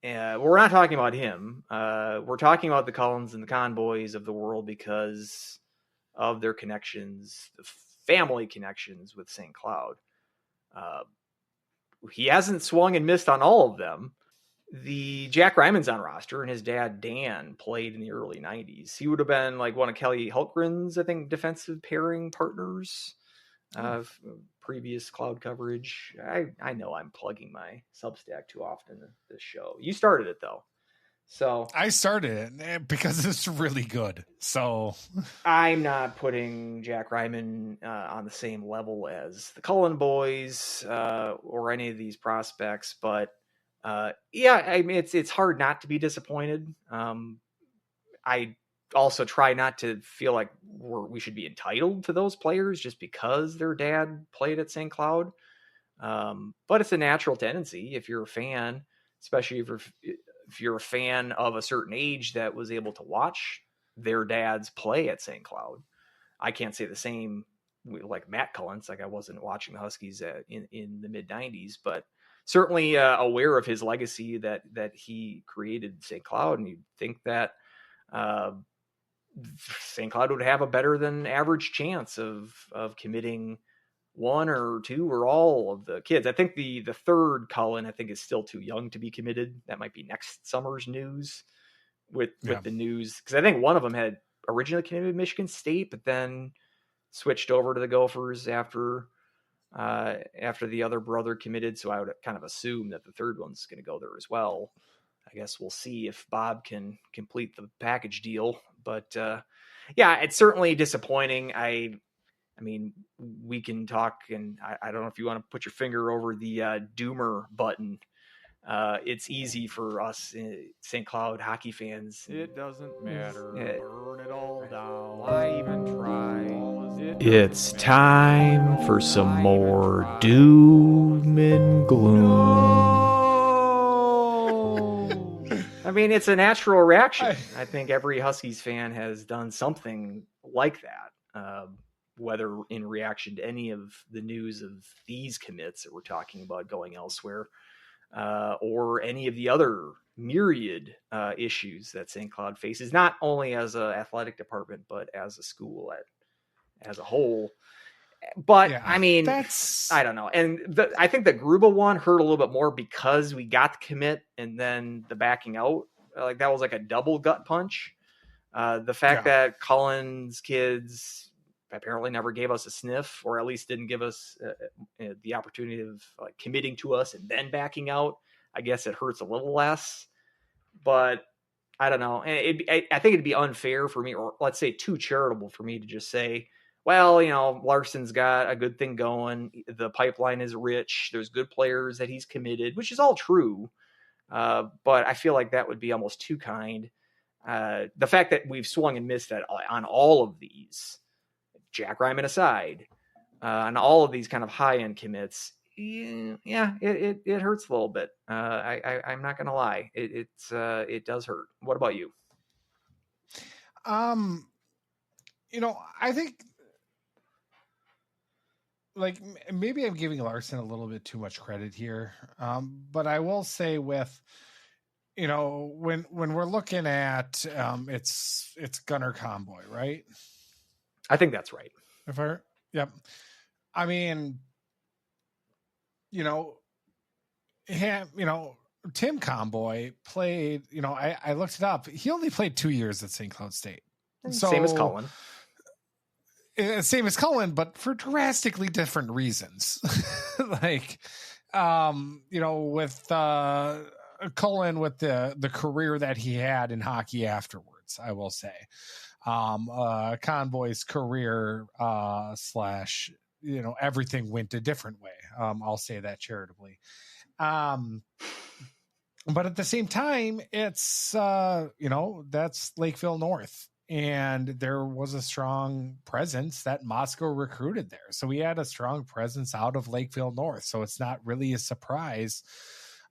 We're not talking about him. We're talking about the Cullens and the Conboys of the world because of their connections, the family connections with St. Cloud. He hasn't swung and missed on all of them. The Jack Ryman's on roster, and his dad Dan played in the early 90s. He would have been like one of Kelly Hultgren's, I think, defensive pairing partners of previous Cloud coverage. I know I'm plugging my Substack too often in this show. You started it though. So I started it because it's really good. So I'm not putting Jack Ryman on the same level as the Cullen boys or any of these prospects, but yeah, I mean, it's hard not to be disappointed. I also try not to feel like we should be entitled to those players just because their dad played at St. Cloud. But it's a natural tendency if you're a fan, especially if you're a fan of a certain age that was able to watch their dads play at St. Cloud. I can't say the same like Matt Cullens. Like I wasn't watching the Huskies in the mid '90s, but certainly aware of his legacy that he created St. Cloud, and you'd think that St. Cloud would have a better than average chance of committing one or two or all of the kids. I think the third Cullen, I think, is still too young to be committed. That might be next summer's news with the news, because I think one of them had originally committed Michigan State, but then switched over to the Gophers after the other brother committed. So I would kind of assume that the third one's going to go there as well. I guess we'll see if Bob can complete the package deal, but yeah, it's certainly disappointing. I mean, we can talk, and I don't know if you want to put your finger over the doomer button. It's easy for us St. Cloud hockey fans. It doesn't matter. Burn it all down. Why even try? It's time for some more doom and gloom. I mean, it's a natural reaction. I think every Huskies fan has done something like that. Whether in reaction to any of the news of these commits that we're talking about going elsewhere, or any of the other myriad issues that St. Cloud faces, not only as an athletic department, but as a school as a whole. But yeah, I mean, I don't know. And I think the Gruba one hurt a little bit more because we got the commit and then the backing out. Like that was like a double gut punch. The fact that Cullen's kids apparently never gave us a sniff, or at least didn't give us the opportunity of like committing to us and then backing out, I guess it hurts a little less. But I don't know. And I think it'd be unfair for me, or let's say too charitable for me to just say, well, you know, Larson's got a good thing going. The pipeline is rich. There's good players that he's committed, which is all true. But I feel like that would be almost too kind. The fact that we've swung and missed on all of these, Jack Ryman aside, on all of these kind of high-end commits, it hurts a little bit. I'm not going to lie. It does hurt. What about you? You know, I think like maybe I'm giving Larson a little bit too much credit here. But I will say with, you know, when we're looking at it's Gunnar Conboy, right? I think that's right. Yep. I mean, you know, Tim Conboy played, you know, I looked it up. He only played 2 years at St. Cloud State. So, same as Cullen. Same as Cullen, but for drastically different reasons. Like, you know, with Cullen, with the career that he had in hockey afterwards, I will say. Conboy's career / you know, everything went a different way. I'll say that charitably. But at the same time, it's you know, that's Lakeville North, and there was a strong presence that Moscow recruited there. So we had a strong presence out of Lakeville North. So it's not really a surprise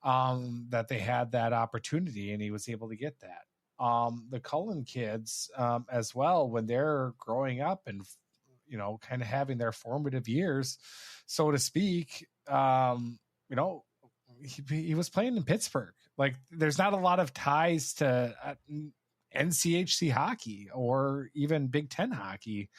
that they had that opportunity and he was able to get that. The Cullen kids as well, when they're growing up and, you know, kind of having their formative years, so to speak, you know, he was playing in Pittsburgh. Like there's not a lot of ties to NCHC hockey or even Big Ten hockey.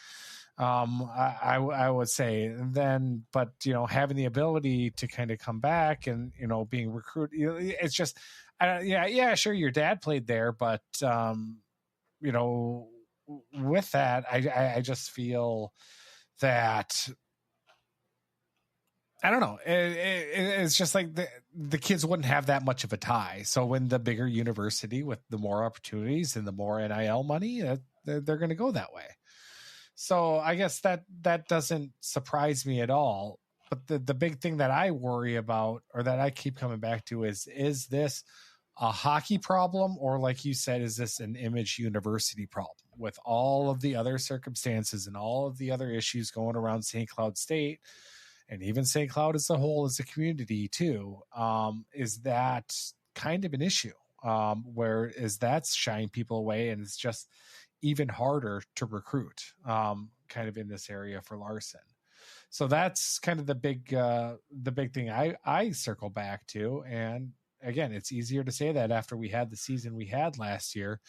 I would say, and then, but you know, having the ability to kind of come back and, you know, being recruited, you know, it's just, sure, your dad played there, but you know, with that, I just feel that I don't know. It's just like the kids wouldn't have that much of a tie. So when the bigger university with the more opportunities and the more NIL money, they're going to go that way. So I guess that doesn't surprise me at all. But the big thing that I worry about, or that I keep coming back to, is this a hockey problem, or like you said, is this an image university problem with all of the other circumstances and all of the other issues going around St. Cloud State? And even St. Cloud as a whole, as a community too, is that kind of an issue where is that's shying people away, and it's just even harder to recruit. kind of in this area for Larson. So that's kind of the big thing I circle back to. And again, it's easier to say that after we had the season we had last year,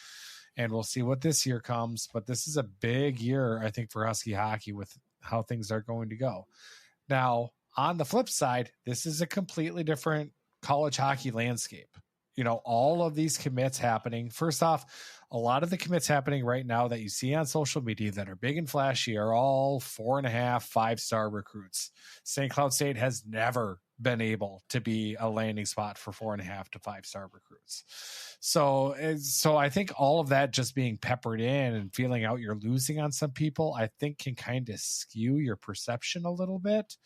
and we'll see what this year comes. But this is a big year, I think, for Husky hockey with how things are going to go. Now, on the flip side, this is a completely different college hockey landscape. You know, all of these commits happening. First off, a lot of the commits happening right now that you see on social media that are big and flashy are all 4.5, 5-star recruits. St. Cloud State has never been able to be a landing spot for 4.5 to 5-star recruits. So I think all of that just being peppered in and feeling out you're losing on some people, I think can kind of skew your perception a little bit.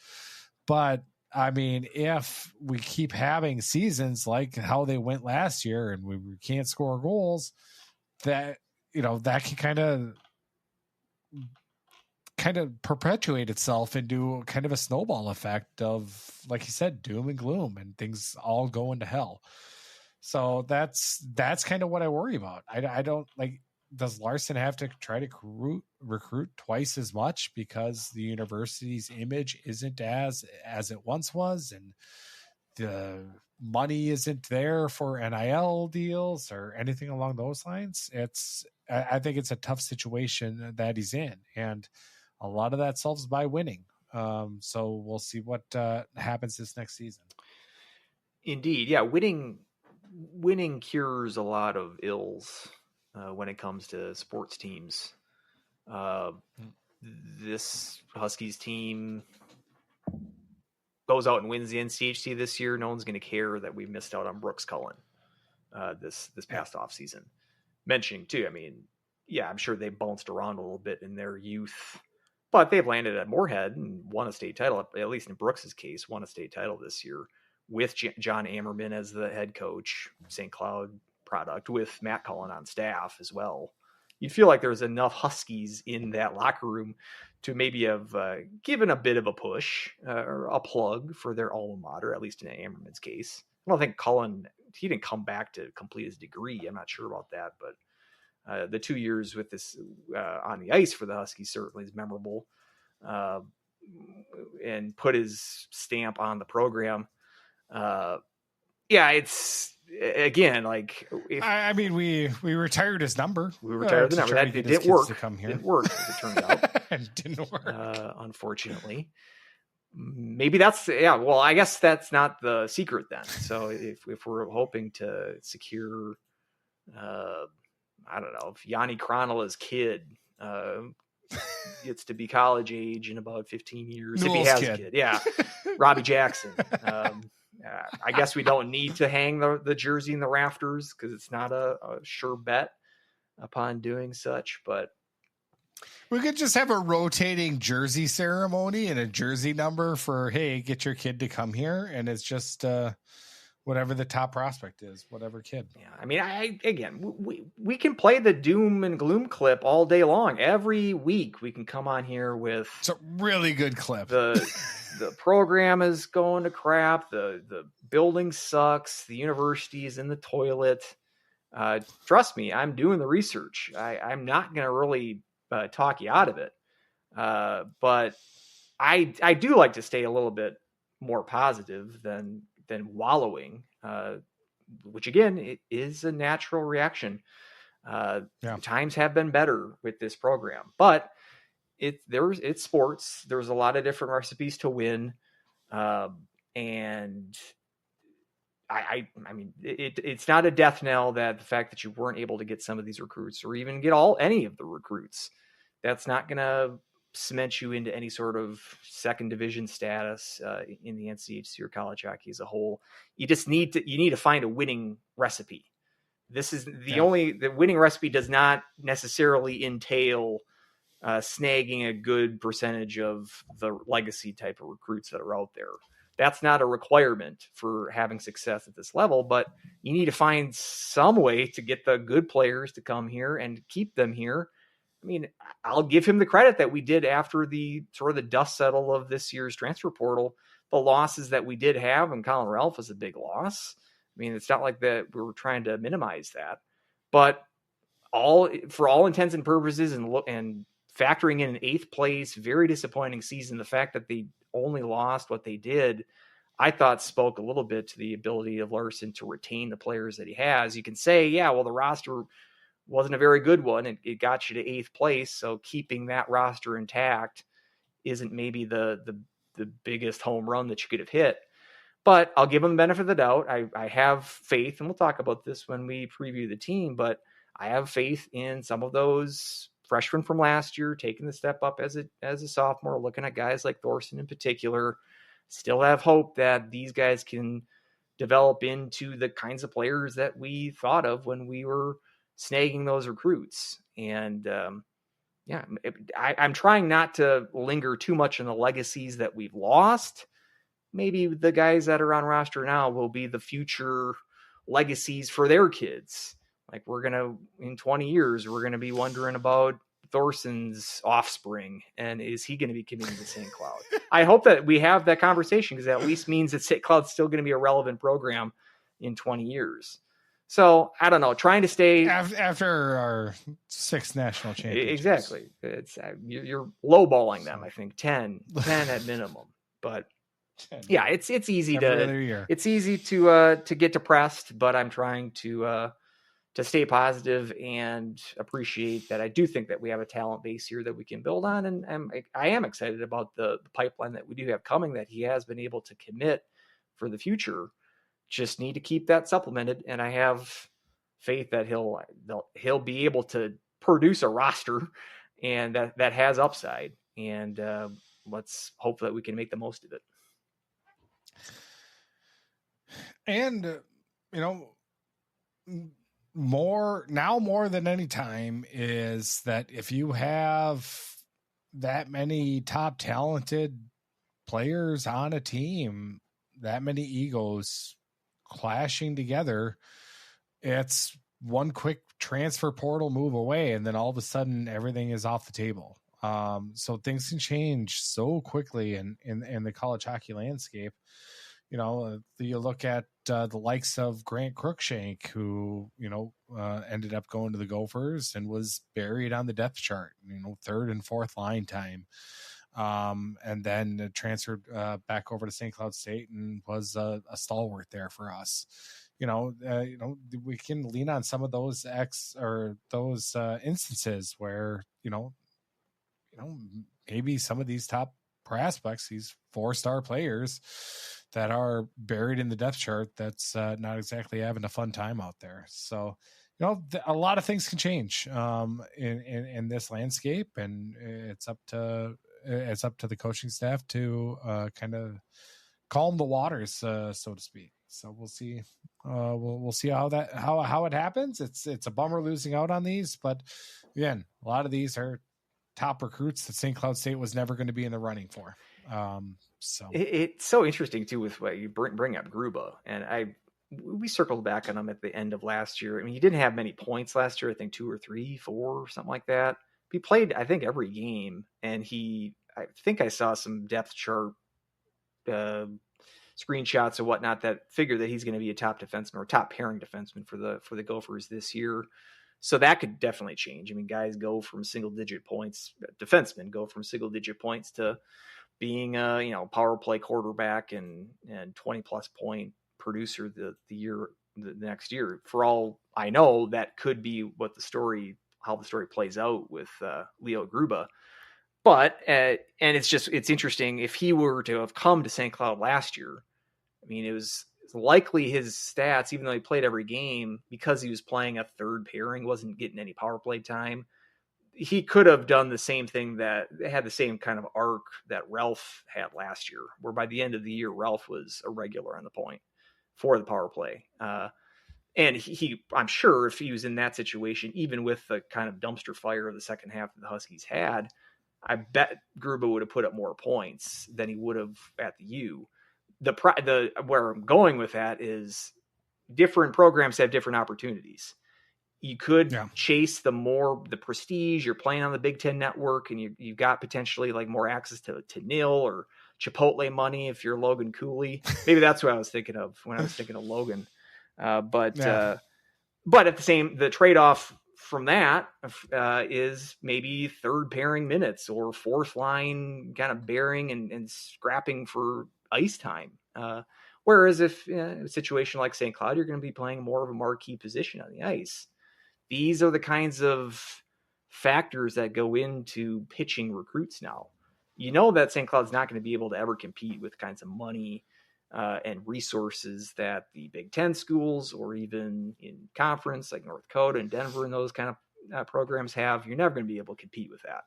But I mean, if we keep having seasons like how they went last year and we can't score goals, that, you know, that can kind of perpetuate itself into kind of a snowball effect of, like you said, doom and gloom and things all going to hell. So that's kind of what I worry about. I don't like, does Larson have to try to recruit twice as much because the university's image isn't as it once was, and the money isn't there for NIL deals or anything along those lines? I think it's a tough situation that he's in, and a lot of that solves by winning. So we'll see what happens this next season. Indeed. Yeah. Winning cures a lot of ills when it comes to sports teams. This Huskies team goes out and wins the NCHC this year. No one's going to care that we missed out on Brooks Cullen this past off season. Mentioning too, I mean, yeah, I'm sure they bounced around a little bit in their youth, but they've landed at Moorhead and won a state title, at least in Brooks's case, won a state title this year with John Ammerman as the head coach, St. Cloud product, with Matt Cullen on staff as well. You'd feel like there's enough Huskies in that locker room to maybe have given a bit of a push or a plug for their alma mater, at least in Ammerman's case. I don't think Cullen, he didn't come back to complete his degree. I'm not sure about that, but the 2 years with this on the ice for the Huskies certainly is memorable, and put his stamp on the program. Yeah, it's, again, like, I mean, we retired his number. We retired the number. That it didn't work. Didn't work, as it turned out. It didn't work, unfortunately. Maybe that's, yeah. Well, I guess that's not the secret then. So if we're hoping to secure, I don't know, if Yanni Kronola's kid gets to be college age in about 15 years, Newell's if he has kid. a kid, yeah, Robbie Jackson. I guess we don't need to hang the jersey in the rafters because it's not a sure bet upon doing such, but we could just have a rotating jersey ceremony and a jersey number for, hey, get your kid to come here. And it's just whatever the top prospect is, whatever kid. Yeah. I mean, we can play the doom and gloom clip all day long. Every week we can come on here with, it's a really good clip. The program is going to crap. The building sucks. The university is in the toilet. Trust me, I'm doing the research. I'm not going to really talk you out of it. But I do like to stay a little bit more positive than wallowing, which again, it is a natural reaction. Times have been better with this program, but it's sports. There's a lot of different recipes to win. And I mean, it's not a death knell that the fact that you weren't able to get some of these recruits or even get any of the recruits, that's not going to cement you into any sort of second division status in the NCHC or college hockey as a whole. You just need to find a winning recipe. This is the winning recipe does not necessarily entail snagging a good percentage of the legacy type of recruits that are out there. That's not a requirement for having success at this level, but you need to find some way to get the good players to come here and keep them here. I mean, I'll give him the credit that we did after the sort of the dust settle of this year's transfer portal. The losses that we did have, and Colin Ralph is a big loss. I mean, it's not like that we were trying to minimize that, but for all intents and purposes and factoring in an 8th place, very disappointing season. The fact that they only lost what they did, I thought spoke a little bit to the ability of Larson to retain the players that he has. You can say, yeah, well, the roster wasn't a very good one. It got you to 8th place. So keeping that roster intact isn't maybe the biggest home run that you could have hit. But I'll give them the benefit of the doubt. I have faith, and we'll talk about this when we preview the team, but I have faith in some of those freshmen from last year taking the step up as a sophomore, looking at guys like Thorson in particular. Still have hope that these guys can develop into the kinds of players that we thought of when we were snagging those recruits. And I'm trying not to linger too much on the legacies that we've lost. Maybe the guys that are on roster now will be the future legacies for their kids. Like in 20 years, we're going to be wondering about Thorson's offspring. And is he going to be committing to St. Cloud? I hope that we have that conversation, because that at least means that St. Cloud's still going to be a relevant program in 20 years. So I don't know, trying to stay after our 6th national championship. Exactly. It's you're lowballing them. I think 10 at minimum, but yeah, it's easy to get depressed, but I'm trying to stay positive and appreciate that I do think that we have a talent base here that we can build on. And I am excited about the pipeline that we do have coming, that he has been able to commit for the future. Just need to keep that supplemented. And I have faith that he'll be able to produce a roster and that has upside. And let's hope that we can make the most of it. And, more than any time is that if you have that many top talented players on a team, that many egos clashing together, it's one quick transfer portal move away, and then all of a sudden everything is off the table. So things can change so quickly in the college hockey landscape. You look at the likes of Grant Crookshank, who, ended up going to the Gophers and was buried on the depth chart, 3rd and 4th line time. And then transferred back over to St. Cloud State and was a stalwart there for us. We can lean on some of those instances where, maybe some of these top prospects, these 4-star players that are buried in the depth chart, that's not exactly having a fun time out there. So, a lot of things can change in this landscape, and it's up to the coaching staff to kind of calm the waters, so to speak. So we'll see. We'll see how it happens. It's a bummer losing out on these, but again, a lot of these are top recruits that St. Cloud State was never going to be in the running for. So it's so interesting too with what you bring up Gruba, and we circled back on him at the end of last year. I mean, he didn't have many points last year. I think 2 or 3, 4, something like that. He played, I think, every game, and I think I saw some depth chart screenshots and whatnot that figure that he's going to be a top defenseman or top pairing defenseman for the Gophers this year. So that could definitely change. I mean, guys go from single-digit points, defensemen go from single-digit points to being a power play quarterback and 20-plus point producer the next year. For all I know, that could be how the story plays out with Leo Gruba. But and it's interesting, if he were to have come to St. Cloud last year, I mean, it was likely his stats, even though he played every game, because he was playing a third pairing, wasn't getting any power play time. He could have done the same thing that had the same kind of arc that Ralph had last year, where by the end of the year, Ralph was a regular on the point for the power play. And I'm sure if he was in that situation, even with the kind of dumpster fire of the second half that the Huskies had, I bet Gruba would have put up more points than he would have at the U. Where I'm going with that is different programs have different opportunities. You could chase the prestige. You're playing on the Big Ten network, and you've got potentially like more access to Nil or Chipotle money if you're Logan Cooley. Maybe that's what I was thinking of when I was thinking of Logan. But at the trade-off from that is maybe third pairing minutes or fourth line kind of bearing and scrapping for ice time. Whereas if a situation like St. Cloud, you're going to be playing more of a marquee position on the ice. These are the kinds of factors that go into pitching recruits now. You know that St. Cloud's not going to be able to ever compete with kinds of money and resources that the Big Ten schools or even in conference like North Dakota and Denver and those kind of programs have. You're never going to be able to compete with that,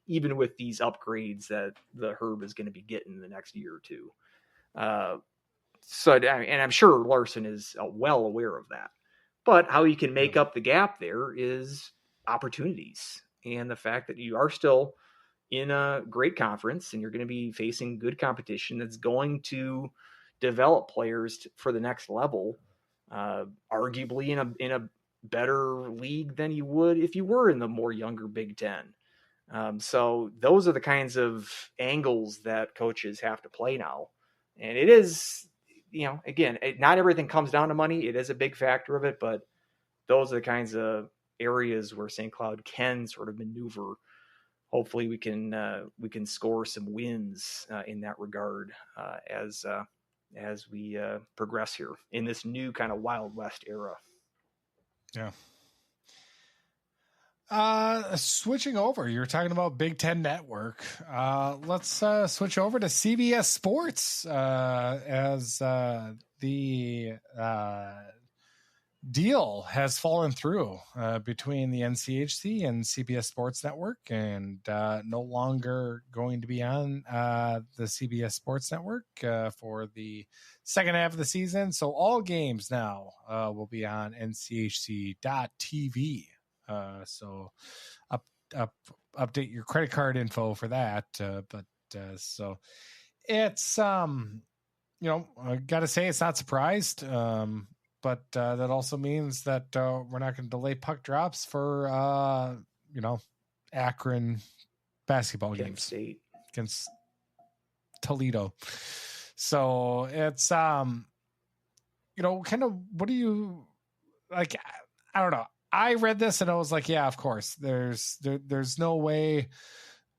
even with these upgrades that the Herb is going to be getting in the next year or two. And I'm sure Larson is well aware of that. But how you can make up the gap there is opportunities and the fact that you are still in a great conference and you're going to be facing good competition that's going to develop players for the next level, arguably in a better league than you would if you were in the more younger Big Ten. So those are the kinds of angles that coaches have to play now. And it is, again, not everything comes down to money. It is a big factor of it, but those are the kinds of areas where St. Cloud can sort of maneuver. Hopefully we can score some wins in that regard as we progress here in this new kind of Wild West era. Yeah. Switching over, you're talking about Big Ten Network. Let's switch over to CBS Sports as the deal has fallen through between the NCHC and CBS Sports Network, and no longer going to be on the CBS Sports Network for the second half of the season. So all games now will be on NCHC.TV. So update your credit card info for that. So it's, I got to say it's not surprised. But that also means that we're not going to delay puck drops for, Akron basketball games State against Toledo. So it's, kind of, what do you like? I don't know. I read this and I was like, yeah, of course. There's no way.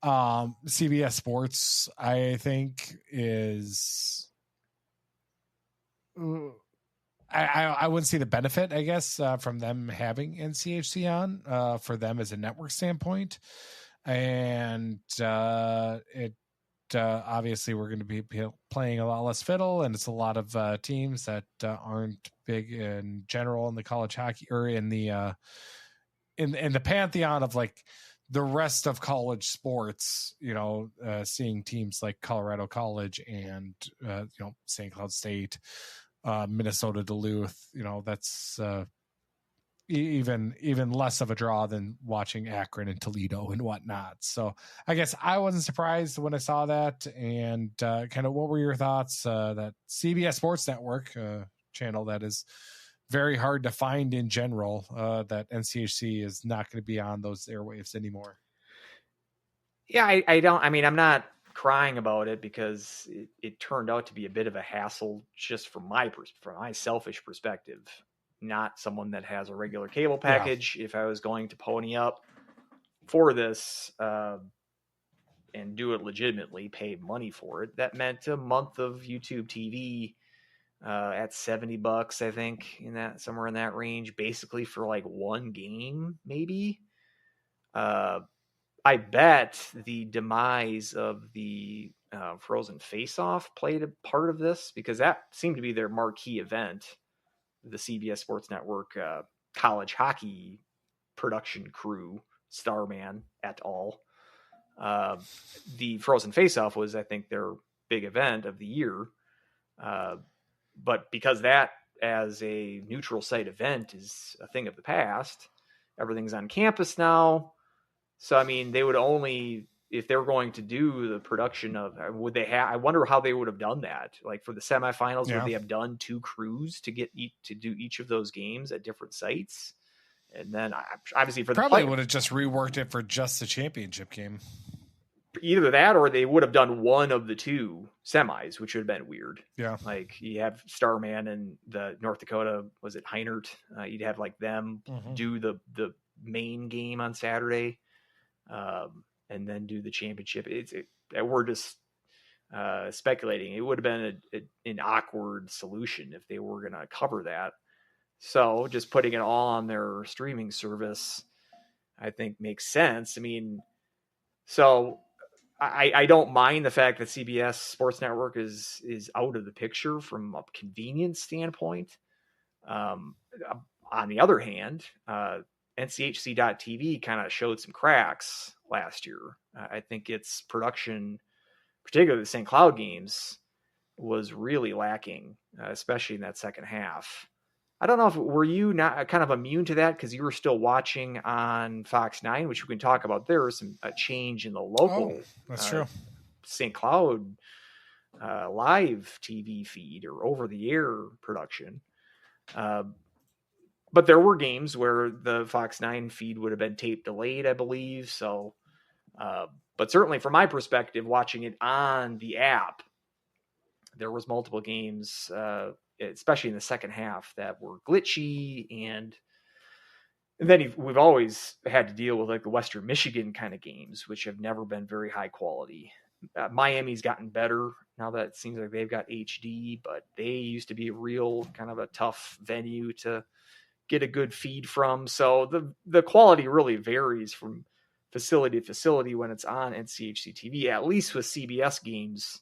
CBS Sports, I think, is. I wouldn't see the benefit, I guess, from them having NCHC on for them as a network standpoint. And obviously we're going to be playing a lot less fiddle, and it's a lot of teams that aren't big in general in the college hockey or in the in the pantheon of like the rest of college sports, seeing teams like Colorado College and St. Cloud State, Minnesota Duluth, that's even less of a draw than watching Akron and Toledo and whatnot. So I guess I wasn't surprised when I saw that. And kind of what were your thoughts that CBS Sports Network channel that is very hard to find in general, that NCHC is not going to be on those airwaves anymore? Yeah, I'm not crying about it because it turned out to be a bit of a hassle just from my selfish perspective. Not someone that has a regular cable package. Yeah. If I was going to pony up for this and do it legitimately, pay money for it, that meant a month of YouTube TV at $70, I think, somewhere in that range, basically for like one game, maybe. I bet the demise of the Frozen Face-Off played a part of this, because that seemed to be their marquee event. The CBS Sports Network college hockey production crew, Starman et al. The Frozen Face-Off was, I think, their big event of the year. But because that, as a neutral site event, is a thing of the past, everything's on campus now. So, I mean, they would only, if they were going to do the production of, I wonder how they would have done that. Like for the semifinals, would they have done two crews to do each of those games at different sites? And then obviously for probably would have just reworked it for just the championship game. Either that, or they would have done one of the two semis, which would have been weird. Yeah. Like you have Starman and the North Dakota, was it Heinert? You'd have like them do the main game on Saturday, and then do the championship. We're just speculating. It would have been an awkward solution if they were going to cover that. So just putting it all on their streaming service, I think makes sense. I mean, so I don't mind the fact that CBS Sports Network is out of the picture from a convenience standpoint. On the other hand, NCHC.TV kind of showed some cracks last year. I think its production, particularly the St. Cloud games, was really lacking, especially in that second half. I don't know if were you not kind of immune to that because you were still watching on Fox 9, which we can talk about. There was a change in the local that's true. St. Cloud live TV feed or over-the-air production. But there were games where the Fox 9 feed would have been tape delayed, I believe. So, but certainly from my perspective, watching it on the app, there was multiple games, especially in the second half, that were glitchy. And then we've always had to deal with like the Western Michigan kind of games, which have never been very high quality. Miami's gotten better now that it seems like they've got HD, but they used to be a real kind of a tough venue to get a good feed from. So the quality really varies from facility to facility when it's on NCHC TV. At least with CBS games,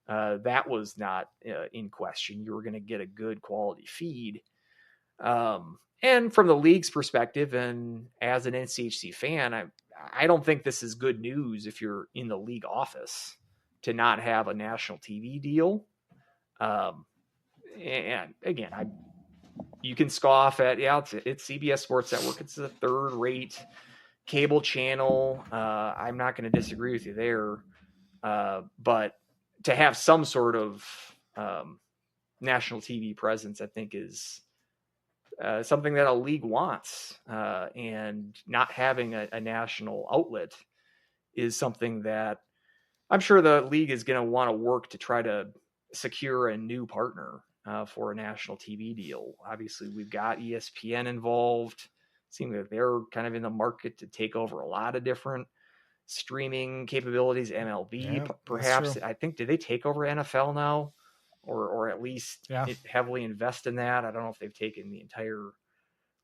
that was not in question. You were going to get a good quality feed. And from the league's perspective, and as an NCHC fan, I don't think this is good news if you're in the league office to not have a national TV deal. And again, you can scoff at, it's CBS Sports Network. It's a third-rate cable channel. I'm not going to disagree with you there. But to have some sort of national TV presence, I think is something that a league wants. And not having a national outlet is something that I'm sure the league is going to want to work to try to secure a new partner for a national TV deal. Obviously, we've got ESPN involved. Seems like they're kind of in the market to take over a lot of different streaming capabilities. MLB, perhaps. I think, did they take over NFL now? Or at least heavily invest in that? I don't know if they've taken the entire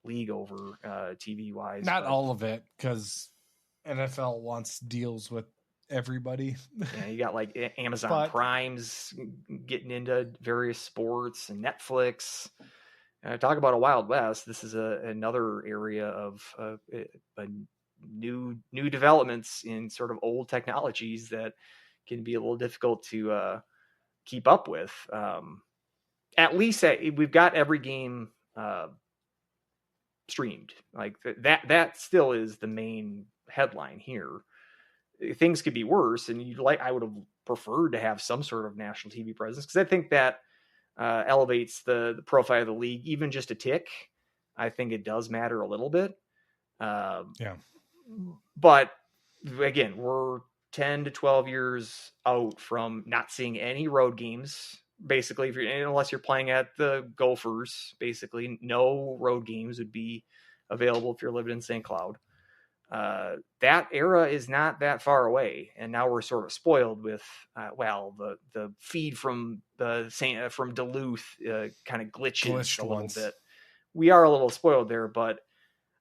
league over TV-wise. Not all of it, because NFL wants deals with everybody. Yeah, you got like Amazon Prime's getting into various sports and Netflix. Talk about a Wild West. This is another area of new developments in sort of old technologies that can be a little difficult to keep up with. At least we've got every game streamed. Like that still is the main headline here. Things could be worse, and I would have preferred to have some sort of national TV presence, because I think that elevates the profile of the league even just a tick. I think it does matter a little bit. But again, we're 10 to 12 years out from not seeing any road games. Basically, unless you're playing at the Gophers, basically no road games would be available if you're living in St. Cloud. That era is not that far away, and now we're sort of spoiled with the feed from from Duluth kind of glitched a little bit. We are a little spoiled there, but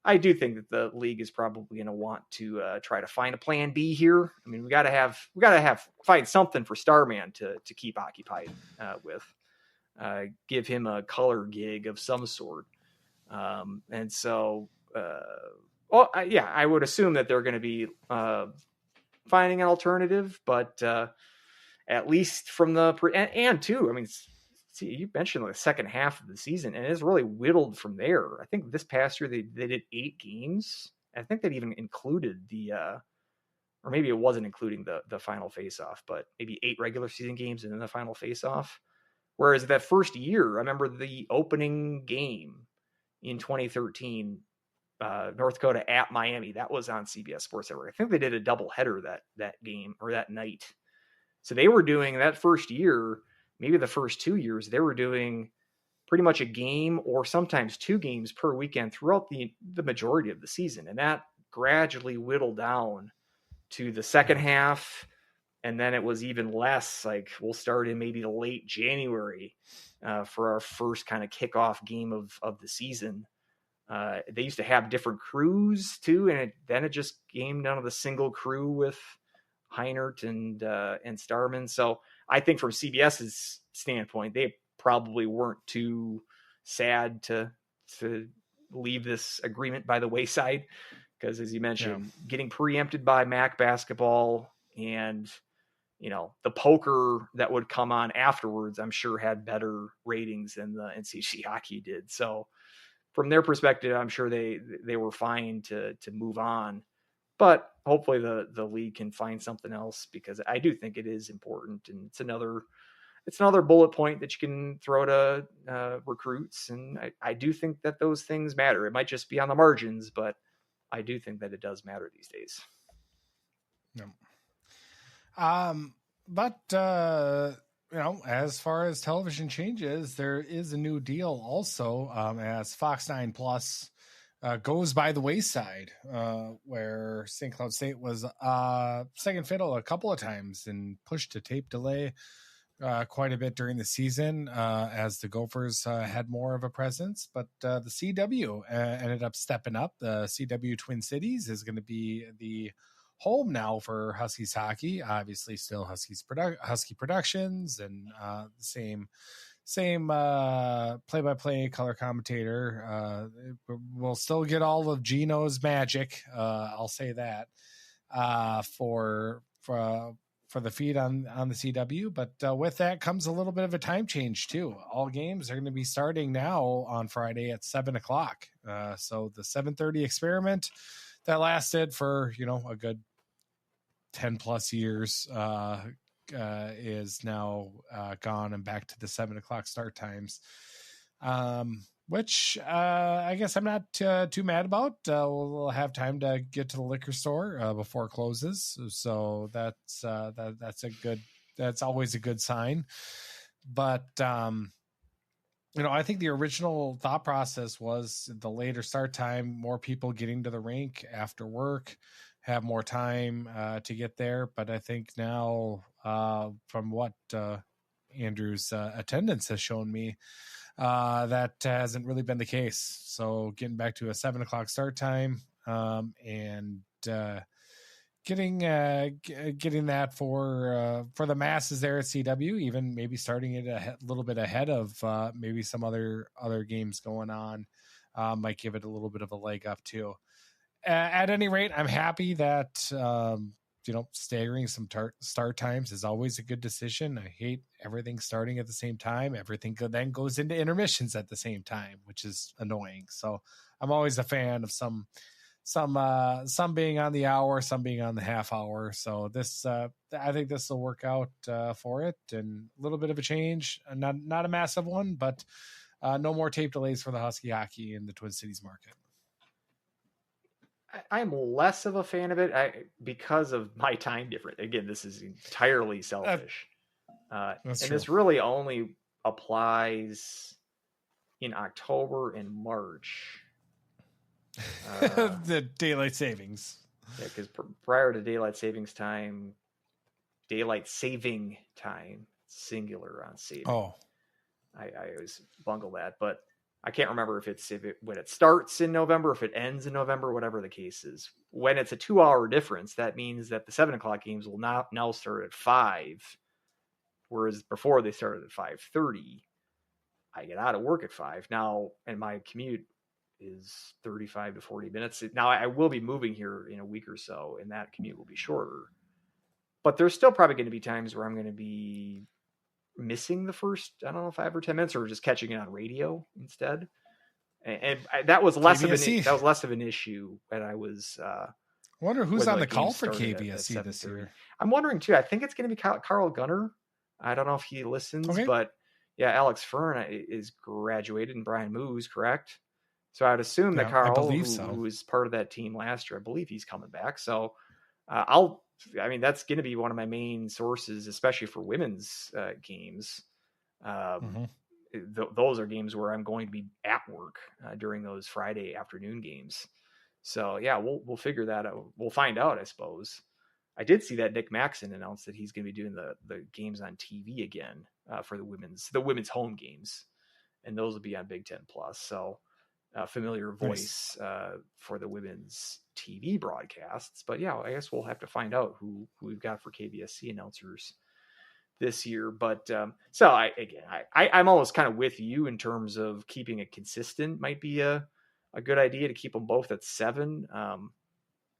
I do think that the league is probably going to want to try to find a plan B here. I mean, we got to find something for Starman to keep occupied with. Give him a color gig of some sort, and so. I would assume that they're going to be finding an alternative, but at least from and too, I mean, see, you mentioned the second half of the season, and it's really whittled from there. I think this past year they did 8 games. I think that even included or maybe it wasn't including the final face-off, but maybe 8 regular season games and then the final face-off. Whereas that first year, I remember the opening game in 2013. North Dakota at Miami. That was on CBS Sports Network. I think they did a doubleheader that game or that night. So they were doing that first year, maybe the first 2 years, they were doing pretty much a game or sometimes 2 games per weekend throughout the majority of the season. And that gradually whittled down to the second half. And then it was even less, like we'll start in maybe late January for our first kind of kickoff game of the season. They used to have different crews too. And then it just came down to the single crew with Heinert and Starman. So I think from CBS's standpoint, they probably weren't too sad to leave this agreement by the wayside, because as you mentioned, getting preempted by MAC basketball and the poker that would come on afterwards, I'm sure had better ratings than the NCC hockey did. So from their perspective, I'm sure they were fine to move on. But hopefully the league can find something else, because I do think it is important, and it's another bullet point that you can throw to recruits. And I do think that those things matter. It might just be on the margins, but I do think that it does matter these days. But as far as television changes, there is a new deal also, as Fox 9 Plus goes by the wayside, where St. Cloud State was second fiddle a couple of times and pushed to tape delay quite a bit during the season, as the Gophers had more of a presence. But the CW ended up stepping up. The CW Twin Cities is going to be the home now for Huskies hockey. Obviously still Husky Productions, and the same play-by-play color commentator. We'll still get all of Gino's magic, I'll say that, for the feed on the CW. But with that comes a little bit of a time change too. All games are going to be starting now on Friday at 7:00. So the 7:30 experiment that lasted for a good 10 plus years is now gone, and back to the 7:00 start times, which I guess I'm not too mad about. We'll have time to get to the liquor store before it closes, so that's always a good sign. But I think the original thought process was the later start time, more people getting to the rink after work, have more time to get there. But I think now, from what Andrew's attendance has shown me, that hasn't really been the case. So getting back to a 7:00 start time, and getting that for the masses there at CW, even maybe starting it a little bit ahead of maybe some other games going on, might give it a little bit of a leg up too. At any rate, I'm happy that staggering some start times is always a good decision. I hate everything starting at the same time. Everything then goes into intermissions at the same time, which is annoying. So I'm always a fan of some being on the hour, some being on the half hour. So this, I think this will work out for it, and a little bit of a change, not a massive one, but no more tape delays for the Husky hockey in the Twin Cities market. I'm less of a fan of it because of my time difference. Again, this is entirely selfish. And true. This really only applies in October and March. The daylight savings. Yeah, because prior to daylight saving time, singular on saving. Oh, I always bungle that, but I can't remember when it starts in November, if it ends in November, whatever the case is. When it's a 2-hour difference, that means that the 7:00 games will now start at 5, whereas before they started at 5:30. I get out of work at 5 now, and my commute is 35 to 40 minutes. Now I will be moving here in a week or so, and that commute will be shorter. But there's still probably going to be times where I'm going to be missing the first, 5 or 10 minutes, or just catching it on radio instead. And that was less of an issue when I was. I wonder who's on the call for KBSC this year. I'm wondering too. I think it's going to be Carl Gunner. I don't know if he listens, but yeah, Alex Fern is graduated, and Brian Moose, correct? So I would assume that Carl, who was part of that team last year, I believe he's coming back. So that's going to be one of my main sources, especially for women's games. those are games where I'm going to be at work during those Friday afternoon games. So yeah, we'll figure that out. We'll find out, I suppose. I did see that Nick Maxon announced that he's going to be doing the games on TV again for the women's home games, and those will be on Big Ten Plus. So familiar voice for the women's TV broadcasts. But yeah, I guess we'll have to find out who we've got for KBSC announcers this year. But so I'm almost kind of with you in terms of keeping it consistent. Might be a good idea to keep them both at 7.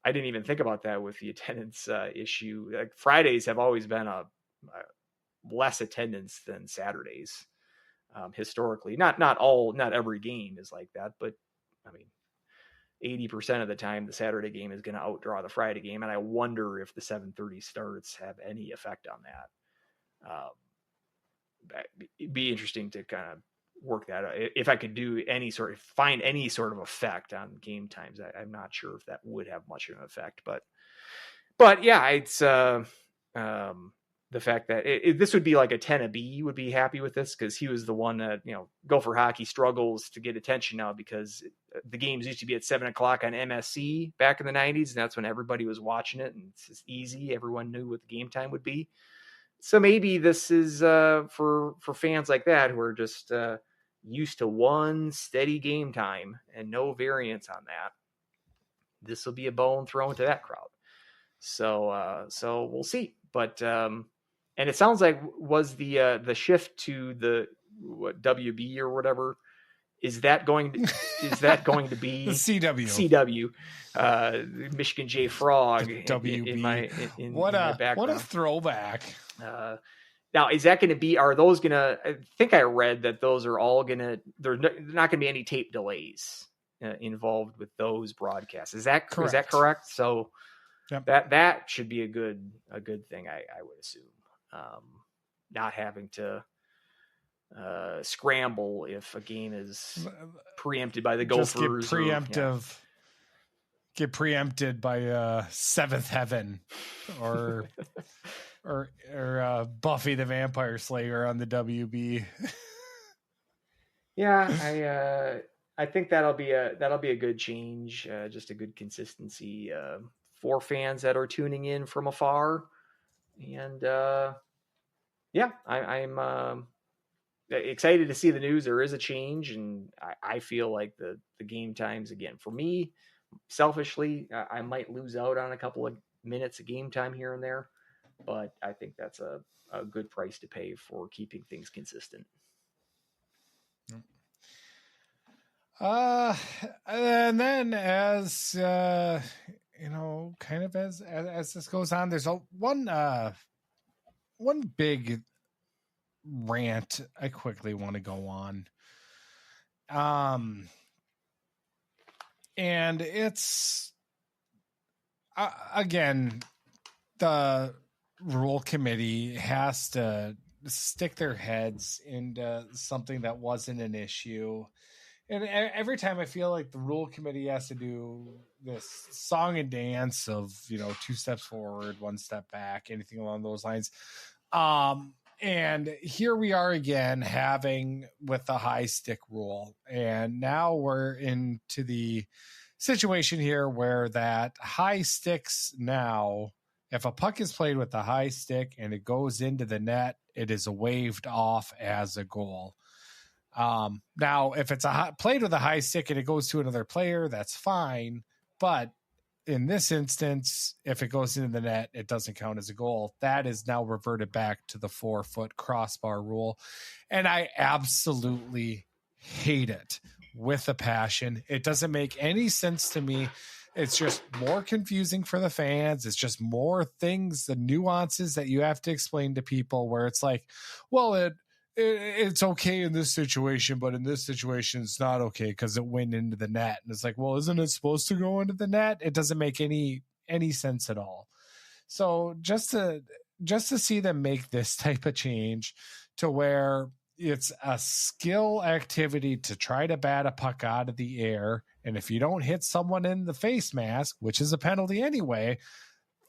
I didn't even think about that with the attendance issue. Like Fridays have always been a less attendance than Saturdays historically. Not every game is like that, but I mean, 80% of the time the Saturday game is going to outdraw the Friday game, and I wonder if the 7:30 starts have any effect on that. It'd be interesting to kind of work that out. If I could find any sort of effect on game times, I'm not sure if that would have much of an effect, but yeah, it's the fact that this would be like a Tenna B would be happy with this, because he was the one that, Gopher hockey struggles to get attention now because the games used to be at 7:00 on MSC back in the 90s, and that's when everybody was watching it, and it's just easy. Everyone knew what the game time would be. So maybe this is for fans like that who are just used to one steady game time and no variance on that. This will be a bone thrown to that crowd. So we'll see. But and it sounds like was the shift to the WB or whatever. Is that going to be the CW? Michigan J Frog. WB. What a throwback. Now, is that going to be? Are those going to? I think I read that those are all going to. There's not going to be any tape delays involved with those broadcasts. Is that correct? Is that correct? So yep. that should be a good thing. I would assume. Not having to scramble if a game is preempted by the Gophers. Just get preempted by Seventh Heaven or Buffy the Vampire Slayer on the WB. Yeah, I think that'll be a good change, just a good consistency for fans that are tuning in from afar, and I'm excited to see the news. There is a change, and I feel like the game times, again, for me, selfishly, I might lose out on a couple of minutes of game time here and there, but I think that's a good price to pay for keeping things consistent. And then as kind of as this goes on, there's one big rant I quickly want to go on. And it's again, the rule committee has to stick their heads into something that wasn't an issue. And every time I feel like the rule committee has to do this song and dance of, 2 steps forward, 1 step back, anything along those lines. And here we are again having with the high stick rule. And now we're into the situation here where that high sticks now, if a puck is played with the high stick and it goes into the net, it is waved off as a goal. Now, if it's played with a high stick and it goes to another player, that's fine. But in this instance, if it goes into the net, it doesn't count as a goal. That is now reverted back to the 4-foot crossbar rule. And I absolutely hate it with a passion. It doesn't make any sense to me. It's just more confusing for the fans. It's just more things, the nuances that you have to explain to people where it's like, well, it's okay in this situation, but in this situation, it's not okay because it went into the net. And it's like, well, isn't it supposed to go into the net? It doesn't make any sense at all. So just to see them make this type of change to where it's a skill activity to try to bat a puck out of the air. And if you don't hit someone in the face mask, which is a penalty anyway,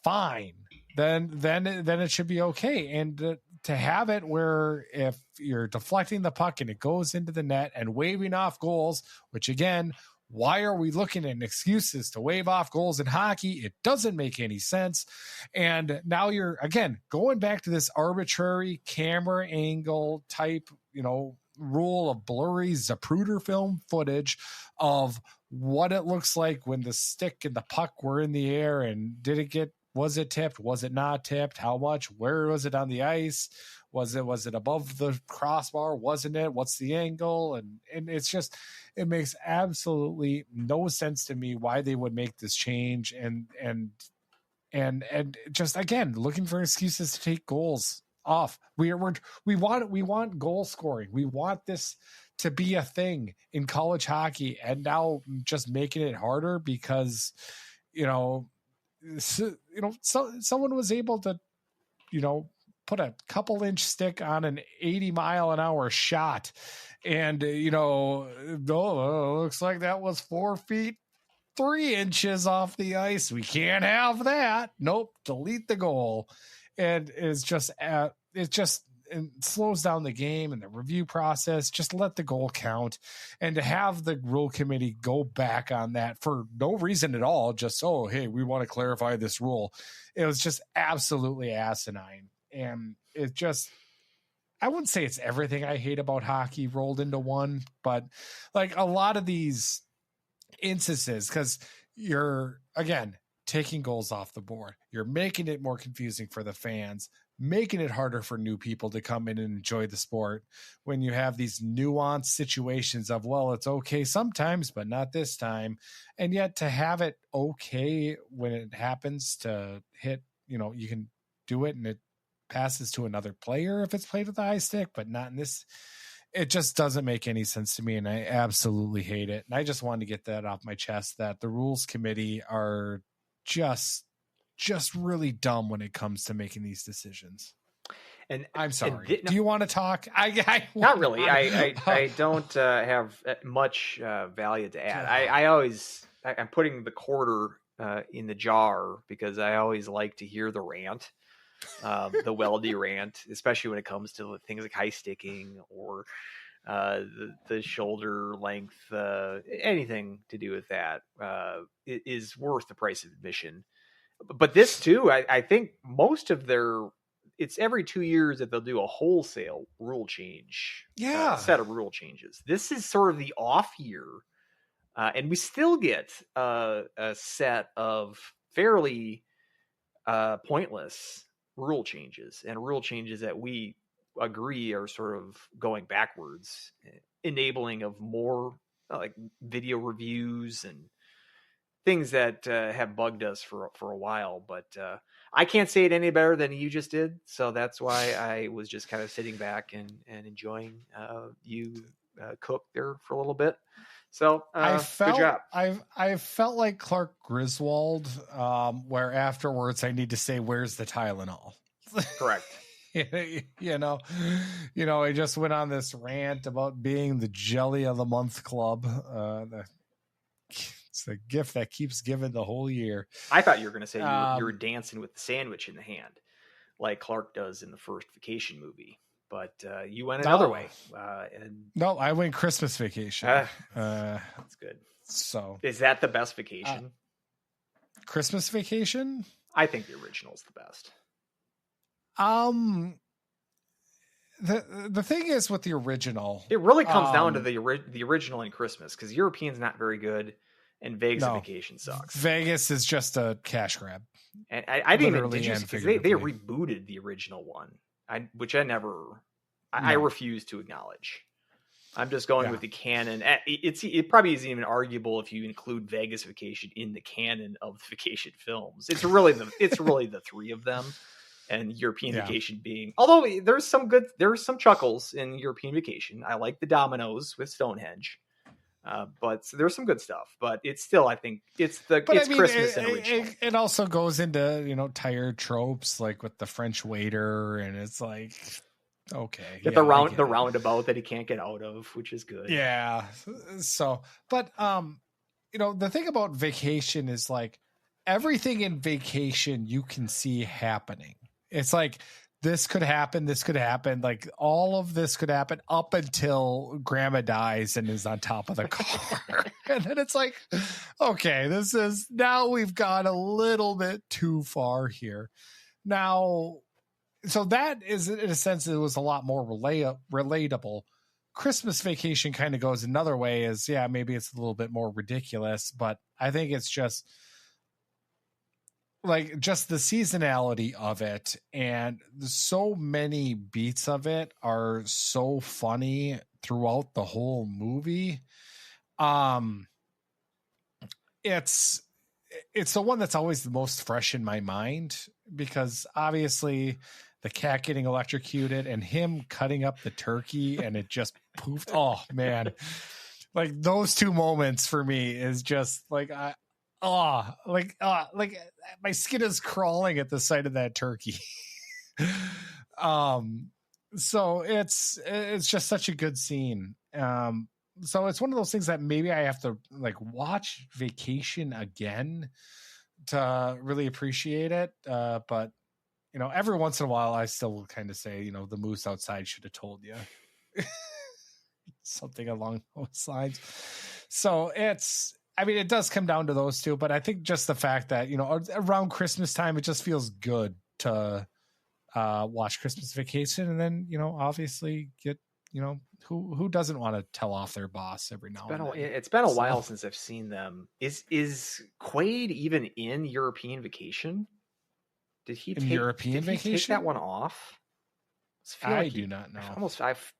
fine. Then it should be okay. And to have it where if you're deflecting the puck and it goes into the net and waving off goals, which again, why are we looking at excuses to wave off goals in hockey? It doesn't make any sense. And now you're, again, going back to this arbitrary camera angle type, rule of blurry Zapruder film footage of what it looks like when the stick and the puck were in the air, and was it tipped? Was it not tipped? How much? Where was it on the ice? Was it above the crossbar? Wasn't it? What's the angle? And it's just, it makes absolutely no sense to me why they would make this change. And just, again, looking for excuses to take goals off. We want goal scoring. We want this to be a thing in college hockey, and now just making it harder because, someone was able to, put a couple inch stick on an 80-mile-an-hour shot. And, looks like that was 4 feet, 3 inches off the ice. We can't have that. Nope. Delete the goal. And it slows down the game and the review process. Just let the goal count. And to have the rule committee go back on that for no reason at all, just, hey, we want to clarify this rule. It was just absolutely asinine. And it just, I wouldn't say it's everything I hate about hockey rolled into one, but like a lot of these instances, because you're, again, taking goals off the board. You're making it more confusing for the fans, making it harder for new people to come in and enjoy the sport when you have these nuanced situations of, well, it's okay sometimes, but not this time. And yet to have it okay when it happens to hit, you can do it and it passes to another player if it's played with the high stick, but not in this. It just doesn't make any sense to me, and I absolutely hate it. And I just wanted to get that off my chest, that the rules committee are just really dumb when it comes to making these decisions. And I'm sorry. Do you want to talk? Not really. I don't have much value to add. I'm putting the quarter in the jar because I always like to hear the rant, the Weldie rant, especially when it comes to things like high sticking or the shoulder length, anything to do with that is worth the price of admission. But this too, I think most of it's every 2 years that they'll do a wholesale rule change, set of rule changes. This is sort of the off year, and we still get a set of fairly pointless rule changes, and rule changes that we agree are sort of going backwards, enabling of more like video reviews and things that have bugged us for a while. But I can't say it any better than you just did, so that's why I was just kind of sitting back and enjoying you cook there for a little bit. So good job. I felt like Clark Griswold, where afterwards I need to say, "Where's the Tylenol?" Correct. I just went on this rant about being the Jelly of the Month Club. It's the gift that keeps giving the whole year. I thought you were going to say you were dancing with the sandwich in the hand, like Clark does in the first Vacation movie. But you went another way. No, I went Christmas Vacation. That's good. So, is that the best Vacation? Christmas Vacation? I think the original is the best. The thing is with the original, it really comes down to the original and Christmas, because European's not very good, and Vegas Vacation sucks. Vegas is just a cash grab. And I didn't even because they rebooted the original one, which I refuse to acknowledge. I'm just going with the canon. It probably isn't even arguable if you include Vegas Vacation in the canon of the Vacation films. It's really the three of them, and European Vacation being. Although there's some chuckles in European Vacation. I like the dominoes with Stonehenge, but there's some good stuff. But it's still, I think Christmas and original. It also goes into tired tropes like with the French waiter, and it's like. Okay. Get the roundabout that he can't get out of, which is good. Yeah. So, but the thing about Vacation is like everything in Vacation you can see happening. It's like this could happen. This could happen. Like all of this could happen up until grandma dies and is on top of the car. And then it's like, okay, now we've gone a little bit too far here. Now, so that is, in a sense, it was a lot more relatable. Christmas Vacation kind of goes another way is, yeah, maybe it's a little bit more ridiculous, but I think it's just like just the seasonality of it, and so many beats of it are so funny throughout the whole movie. It's the one that's always the most fresh in my mind, because obviously the cat getting electrocuted and him cutting up the turkey and it just poofed. Oh man. Like those two moments for me is just like, like my skin is crawling at the sight of that turkey. So it's just such a good scene. So it's one of those things that maybe I have to like watch Vacation again to really appreciate it. But you know, every once in a while I still kind of say, you know, the moose outside should have told you. Something along those lines. So it does come down to those two, but I think just the fact that, you know, around Christmas time, it just feels good to watch Christmas Vacation. And then, you know, obviously get, you know, who doesn't want to tell off their boss every now and then? It's been a while since I've seen them. Is Quaid even in European Vacation? Did he take European Vacation? Take that one off? I do not know.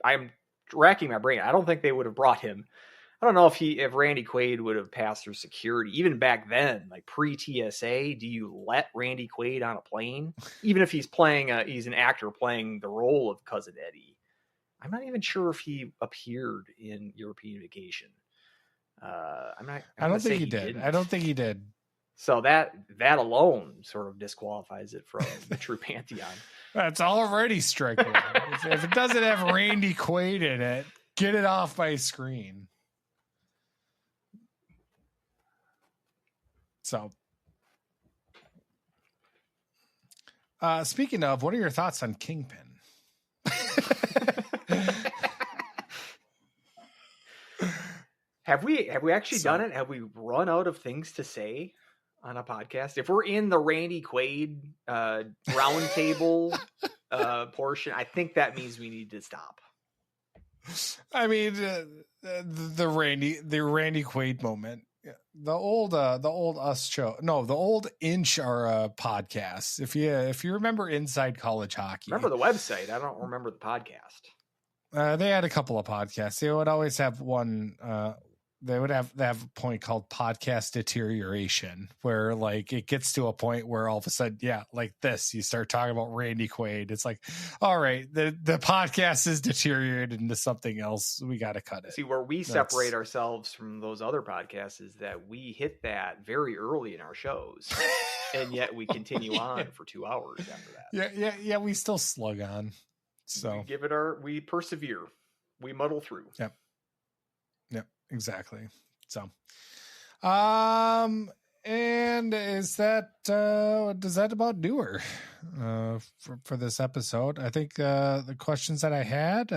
I'm racking my brain. I don't think they would have brought him. I don't know if Randy Quaid would have passed through security even back then, like pre-TSA. Do you let Randy Quaid on a plane, even if he's an actor playing the role of Cousin Eddie? I'm not even sure if he appeared in European Vacation. I don't think he did. I don't think he did. So that alone sort of disqualifies it from the true pantheon. That's already strike one. If it doesn't have Randy Quaid in it, get it off my screen. So, speaking of, what are your thoughts on Kingpin? Have we actually done it? Have we run out of things to say on a podcast? If we're in the Randy Quaid roundtable portion, I think that means we need to stop. I mean, the Randy Quaid moment. The old Us show. No, the old Inch our podcast. If you remember Inside College Hockey. Remember the website. I don't remember the podcast. They had a couple of podcasts. They would always have one. They have a point called podcast deterioration, where like it gets to a point where all of a sudden, yeah, like this, you start talking about Randy Quaid. It's like, all right, the podcast is deteriorated into something else. We got to cut it. See, where we separate ourselves from those other podcasts is that we hit that very early in our shows, and yet we continue on for 2 hours after that. Yeah. We still slug on. So we persevere. We muddle through. Yep. Exactly. So, and is that does that about do her for this episode? I think the questions that I had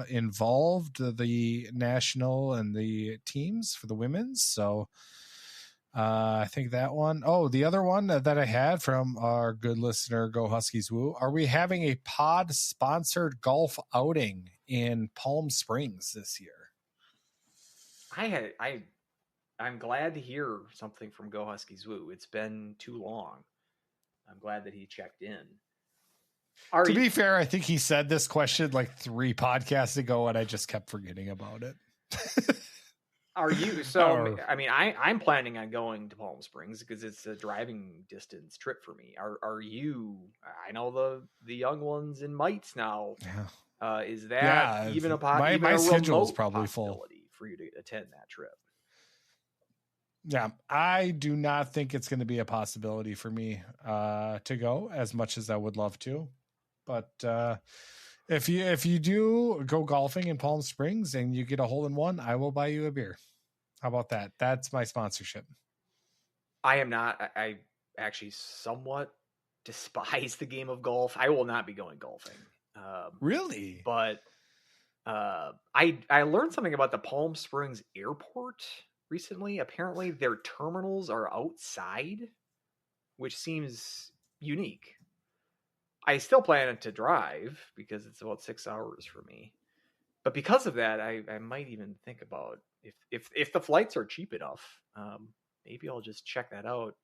involved the national and the teams for the women's. So I think that one. Oh, the other one that I had from our good listener, Go Huskies Woo. Are we having a pod sponsored golf outing in Palm Springs this year? I'm glad to hear something from Go Huskies Woo. It's been too long. I'm glad that he checked in. To be fair, I think he said this question like 3 podcasts ago, and I just kept forgetting about it. Are you? So, I mean, I'm planning on going to Palm Springs because it's a driving distance trip for me. Are you? I know the young ones in Mites now. Yeah. Is that even a possibility? My schedule is probably full for you to attend that trip. Yeah, I do not think it's going to be a possibility for me to go, as much as I would love to. But if you do go golfing in Palm Springs and you get a hole-in-one, I will buy you a beer. How about that? That's my sponsorship. I am not. I actually somewhat despise the game of golf. I will not be going golfing. Really? But I learned something about the Palm Springs airport recently. Apparently their terminals are outside, which seems unique. I still plan to drive because it's about 6 hours for me. But because of that, I might even think about if the flights are cheap enough, maybe I'll just check that out.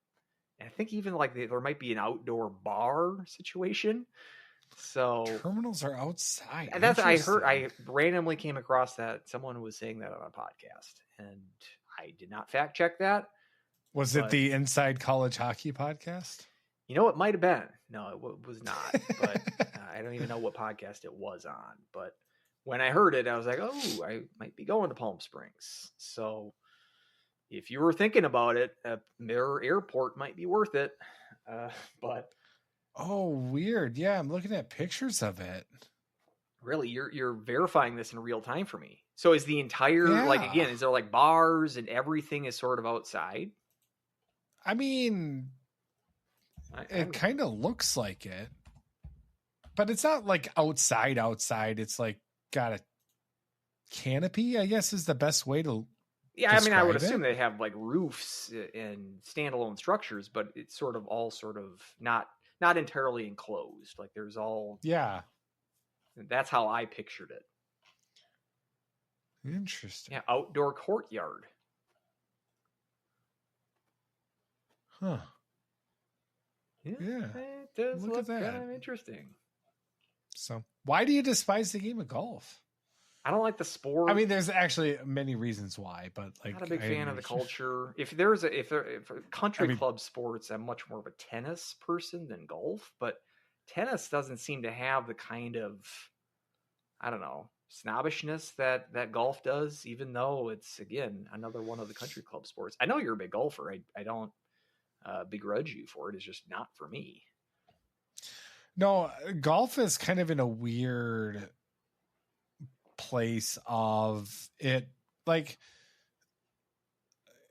And I think even like there might be an outdoor bar situation. So terminals are outside. And that's I heard. I randomly came across that someone was saying that on a podcast, and I did not fact check that. Was it the Inside College Hockey podcast? You know, it might have been. No, it was not. But I don't even know what podcast it was on. But when I heard it, I was like, oh, I might be going to Palm Springs. So if you were thinking about it, their airport might be worth it. But oh, weird. Yeah, I'm looking at pictures of it. Really, you're verifying this in real time for me. So is the entire like again, is there like bars and everything is sort of outside? I mean, it kind of looks like it. But it's not like outside. It's like got a canopy, I guess is the best way to I mean, I would assume they have like roofs and standalone structures, but it's sort of all sort of not entirely enclosed. Like there's all that's how I pictured it. Interesting. Yeah, outdoor courtyard. Huh. Yeah. It does look kind of interesting. So, why do you despise the game of golf? I don't like the sport. I mean, there's actually many reasons why, but like, not a big fan of the culture. If country club sports, I'm much more of a tennis person than golf, but tennis doesn't seem to have the kind of, I don't know, snobbishness that golf does, even though it's, again, another one of the country club sports. I know you're a big golfer. I don't begrudge you for it. It's just not for me. No, golf is kind of in a weird place of it, like,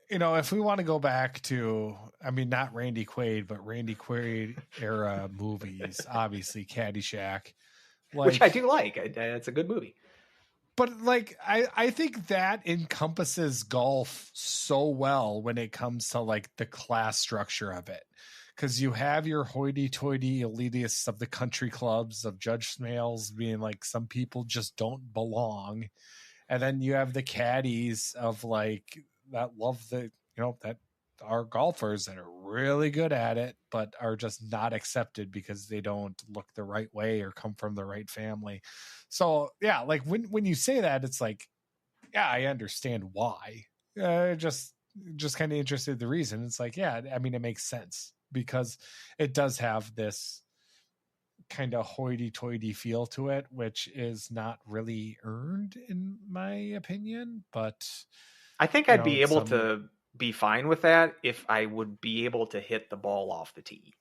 you know, if we want to go back to, I mean, not Randy Quaid, but Randy Quaid era movies, obviously Caddyshack, like, which I do like. It's a good movie. But like, I think that encompasses golf so well when it comes to like the class structure of it. Because you have your hoity-toity elitists of the country clubs of Judge Smales being like, some people just don't belong. And then you have the caddies of like, that love the, you know, that are golfers that are really good at it, but are just not accepted because they don't look the right way or come from the right family. So yeah, like when you say that, it's like, yeah, I understand why. Just kind of interested in the reason. It's like, yeah, I mean, it makes sense because it does have this kind of hoity-toity feel to it, which is not really earned in my opinion. But I think I'd be able to be fine with that if I would be able to hit the ball off the tee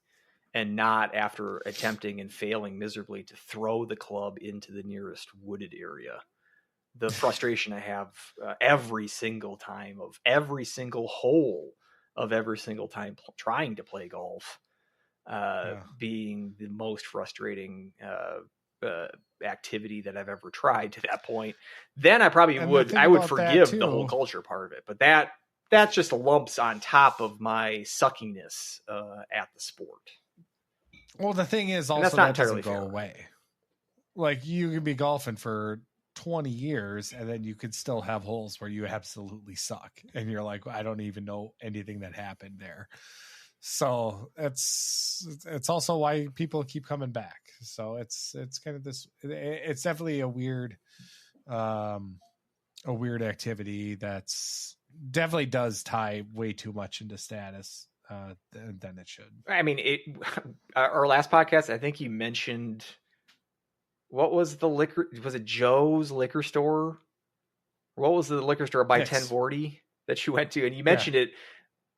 and not after attempting and failing miserably to throw the club into the nearest wooded area. The frustration I have every single time of every single hole of every single time trying to play golf being the most frustrating activity that I've ever tried to that point. Then I probably would forgive the whole culture part of it. But that's just lumps on top of my suckiness at the sport. Well, the thing is also that doesn't go away. Like you can be golfing for 20 years and then you could still have holes where you absolutely suck. And you're like, I don't even know anything that happened there. So it's also why people keep coming back. So it's kind of this, it's definitely a weird activity that's definitely does tie way too much into status than it should. I mean, our last podcast, I think you mentioned, what was the liquor? Was it Joe's liquor store? What was the liquor store by 1040 that you went to? And you mentioned it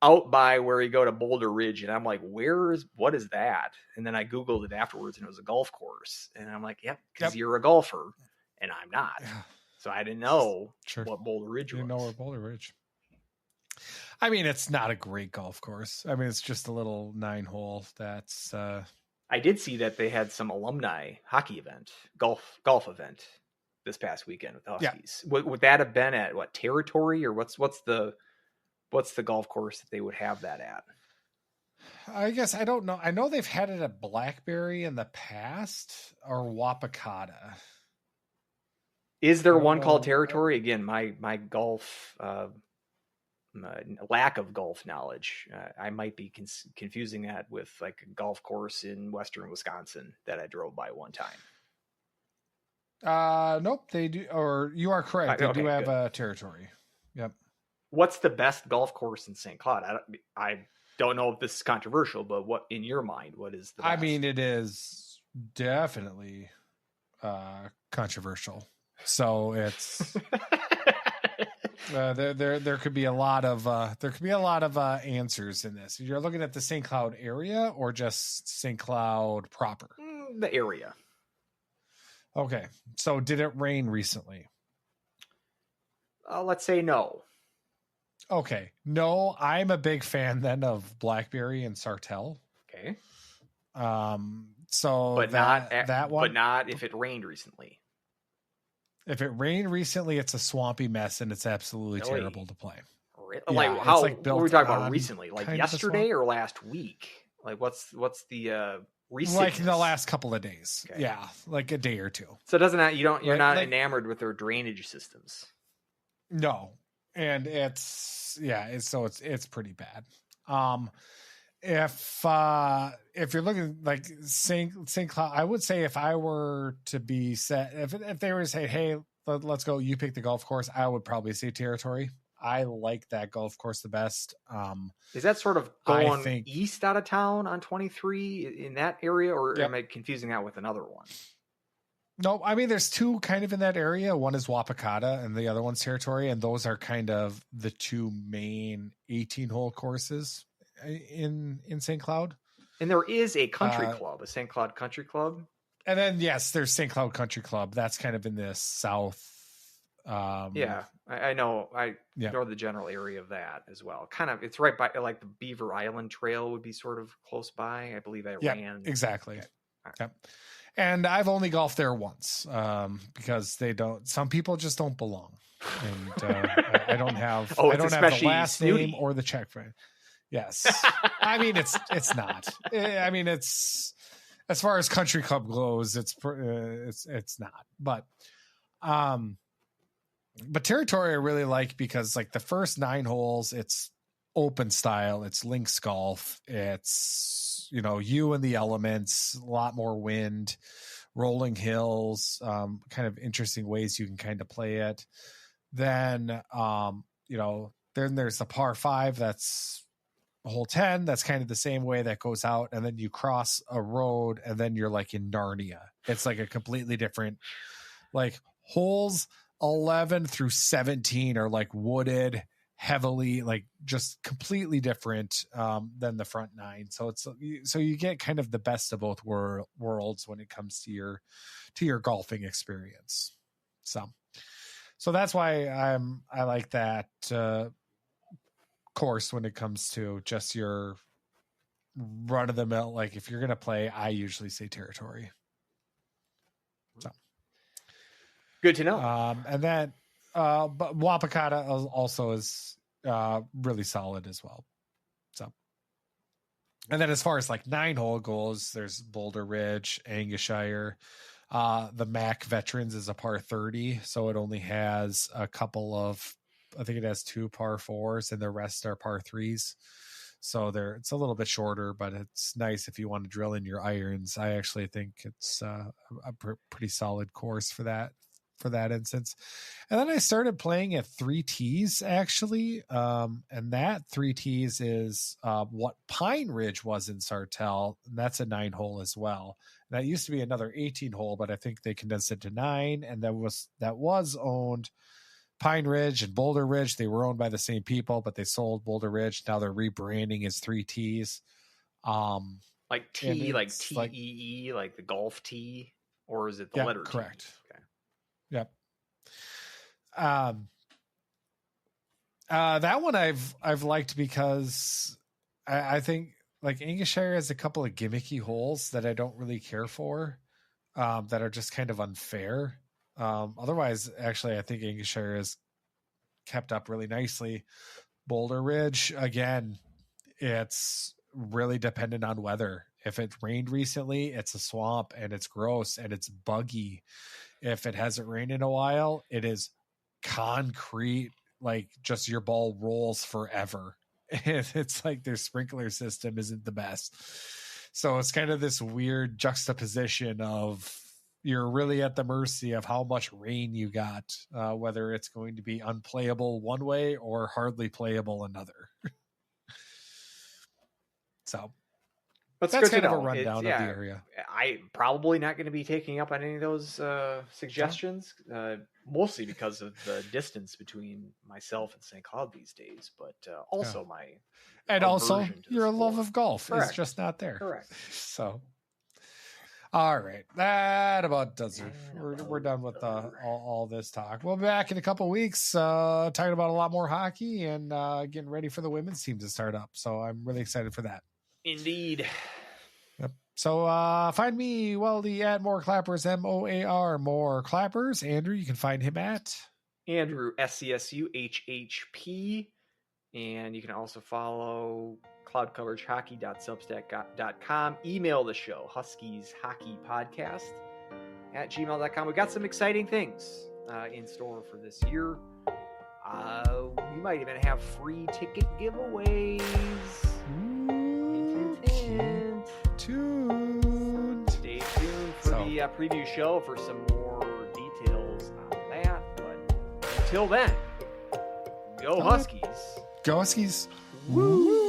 out by where you go to Boulder Ridge. And I'm like, what is that? And then I Googled it afterwards and it was a golf course. And I'm like, yep, because you're a golfer and I'm not. Yeah. So I didn't know what Boulder Ridge was. You didn't know where Boulder Ridge. I mean, it's not a great golf course. I mean, it's just a little 9-hole that's I did see that they had some alumni hockey event, golf event this past weekend with the Huskies. Yeah. Would that have been at what territory, or what's the golf course that they would have that at? I guess I don't know. I know they've had it at Blackberry in the past, or Wapakata. Is there one called territory? Again, my golf lack of golf knowledge, I might be confusing that with like a golf course in western Wisconsin that I drove by one time. Nope, they do. Or you are correct. They do have a territory. Yep. What's the best golf course in St. Cloud? I don't know if this is controversial, but what in your mind, what is the best? I mean, it is definitely controversial. So it's there could be a lot of answers in this. You're looking at the St. Cloud area or just St. Cloud proper? The area. Okay. So did it rain recently? Let's say no. Okay. No, I'm a big fan then of Blackberry and Sartell. Okay. So but that one, but not if it rained recently. If it rained recently, it's a swampy mess and it's absolutely terrible to play. Like yeah, how? Like what are we talking about recently? Like yesterday or last week? Like what's the recent? Like in the last couple of days. Okay. Yeah, like a day or two. So it doesn't you're not enamored with their drainage systems. No, and it's pretty bad. If you're looking like St. Cloud, I would say if I were to be set, if they were to say, hey, let's go, you pick the golf course, I would probably say territory. I like that golf course the best. Is that sort of going east out of town on 23 in that area, or am I confusing that with another one? No, I mean, there's two kind of in that area. One is Wapakata and the other one's territory. And those are kind of the two main 18-hole courses in St. Cloud. And there is a country club, a St. Cloud Country Club. And then, yes, there's St. Cloud Country Club. That's kind of in the south. I know. I know the general area of that as well. Kind of, it's right by, like the Beaver Island Trail would be sort of close by. I believe I ran. Exactly. Okay. Right. Yep. And I've only golfed there once because some people just don't belong. And I don't have, I don't have the last snooty name or the check for it. Yes. I mean, it's not. I mean, it's, as far as country club goes, it's not. But territory I really like because like the first 9 holes, it's open style, it's links golf, it's you and the elements, a lot more wind, rolling hills, kind of interesting ways you can kind of play it. Then then there's the par 5 that's hole 10, that's kind of the same way that goes out, and then you cross a road and then you're like in Narnia. It's like a completely different, like holes 11 through 17 are like wooded, heavily, like just completely different than the front 9. So you get kind of the best of both worlds when it comes to your golfing experience. So that's why I like that course when it comes to just your run of the mill. Like if you're going to play, I usually say territory. So good to know. And then, but Wapakata also is really solid as well. So, and then as far as like 9-hole goes, there's Boulder Ridge, Angushire. The Mac Veterans is a par 30, so it only has a couple of, I think it has 2 par 4s and the rest are par 3s. So it's a little bit shorter, but it's nice if you want to drill in your irons. I actually think it's a pretty solid course for that instance. And then I started playing at 3 T's actually. And that 3 T's is what Pine Ridge was in Sartell. And that's a 9-hole as well. And that used to be another 18-hole, but I think they condensed it to 9. And that was owned. Pine Ridge and Boulder Ridge, they were owned by the same people, but they sold Boulder Ridge. Now they're rebranding as 3 T's. Like T, like TEE, like the golf T, or is it the letter T? Correct. Okay. Yep. That one I've liked because I think like Angusshire has a couple of gimmicky holes that I don't really care for, that are just kind of unfair. Otherwise, actually, I think Angusshire is kept up really nicely. Boulder Ridge, again, it's really dependent on weather. If it rained recently, it's a swamp and it's gross and it's buggy. If it hasn't rained in a while, it is concrete, like just your ball rolls forever. And it's like their sprinkler system isn't the best. So it's kind of this weird juxtaposition of you're really at the mercy of how much rain you got, whether it's going to be unplayable one way or hardly playable another. So That's that's good kind to of a know. rundown of the area. I'm probably not going to be taking up on any of those suggestions, mostly because of the distance between myself and St. Cloud these days, but also my And also aversion to the your love sport. of golf Correct. is just not there. Correct. So, all right, that about does it. We're done with all this talk. We'll be back in a couple weeks, talking about a lot more hockey and getting ready for the women's team to start up. So I'm really excited for that. Indeed. Yep. So find me, Weldie, at More Clappers, MOAR, More Clappers. Andrew, you can find him at Andrew, SCSU, HHP. And you can also follow cloudcoveragehockey.substack.com. Email the show, Huskies Hockey Podcast at gmail.com. We've got some exciting things in store for this year. We might even have free ticket giveaways. Hint. Stay tuned for the preview show for some more details on that. But until then, go Huskies. Go Huskies. Woo!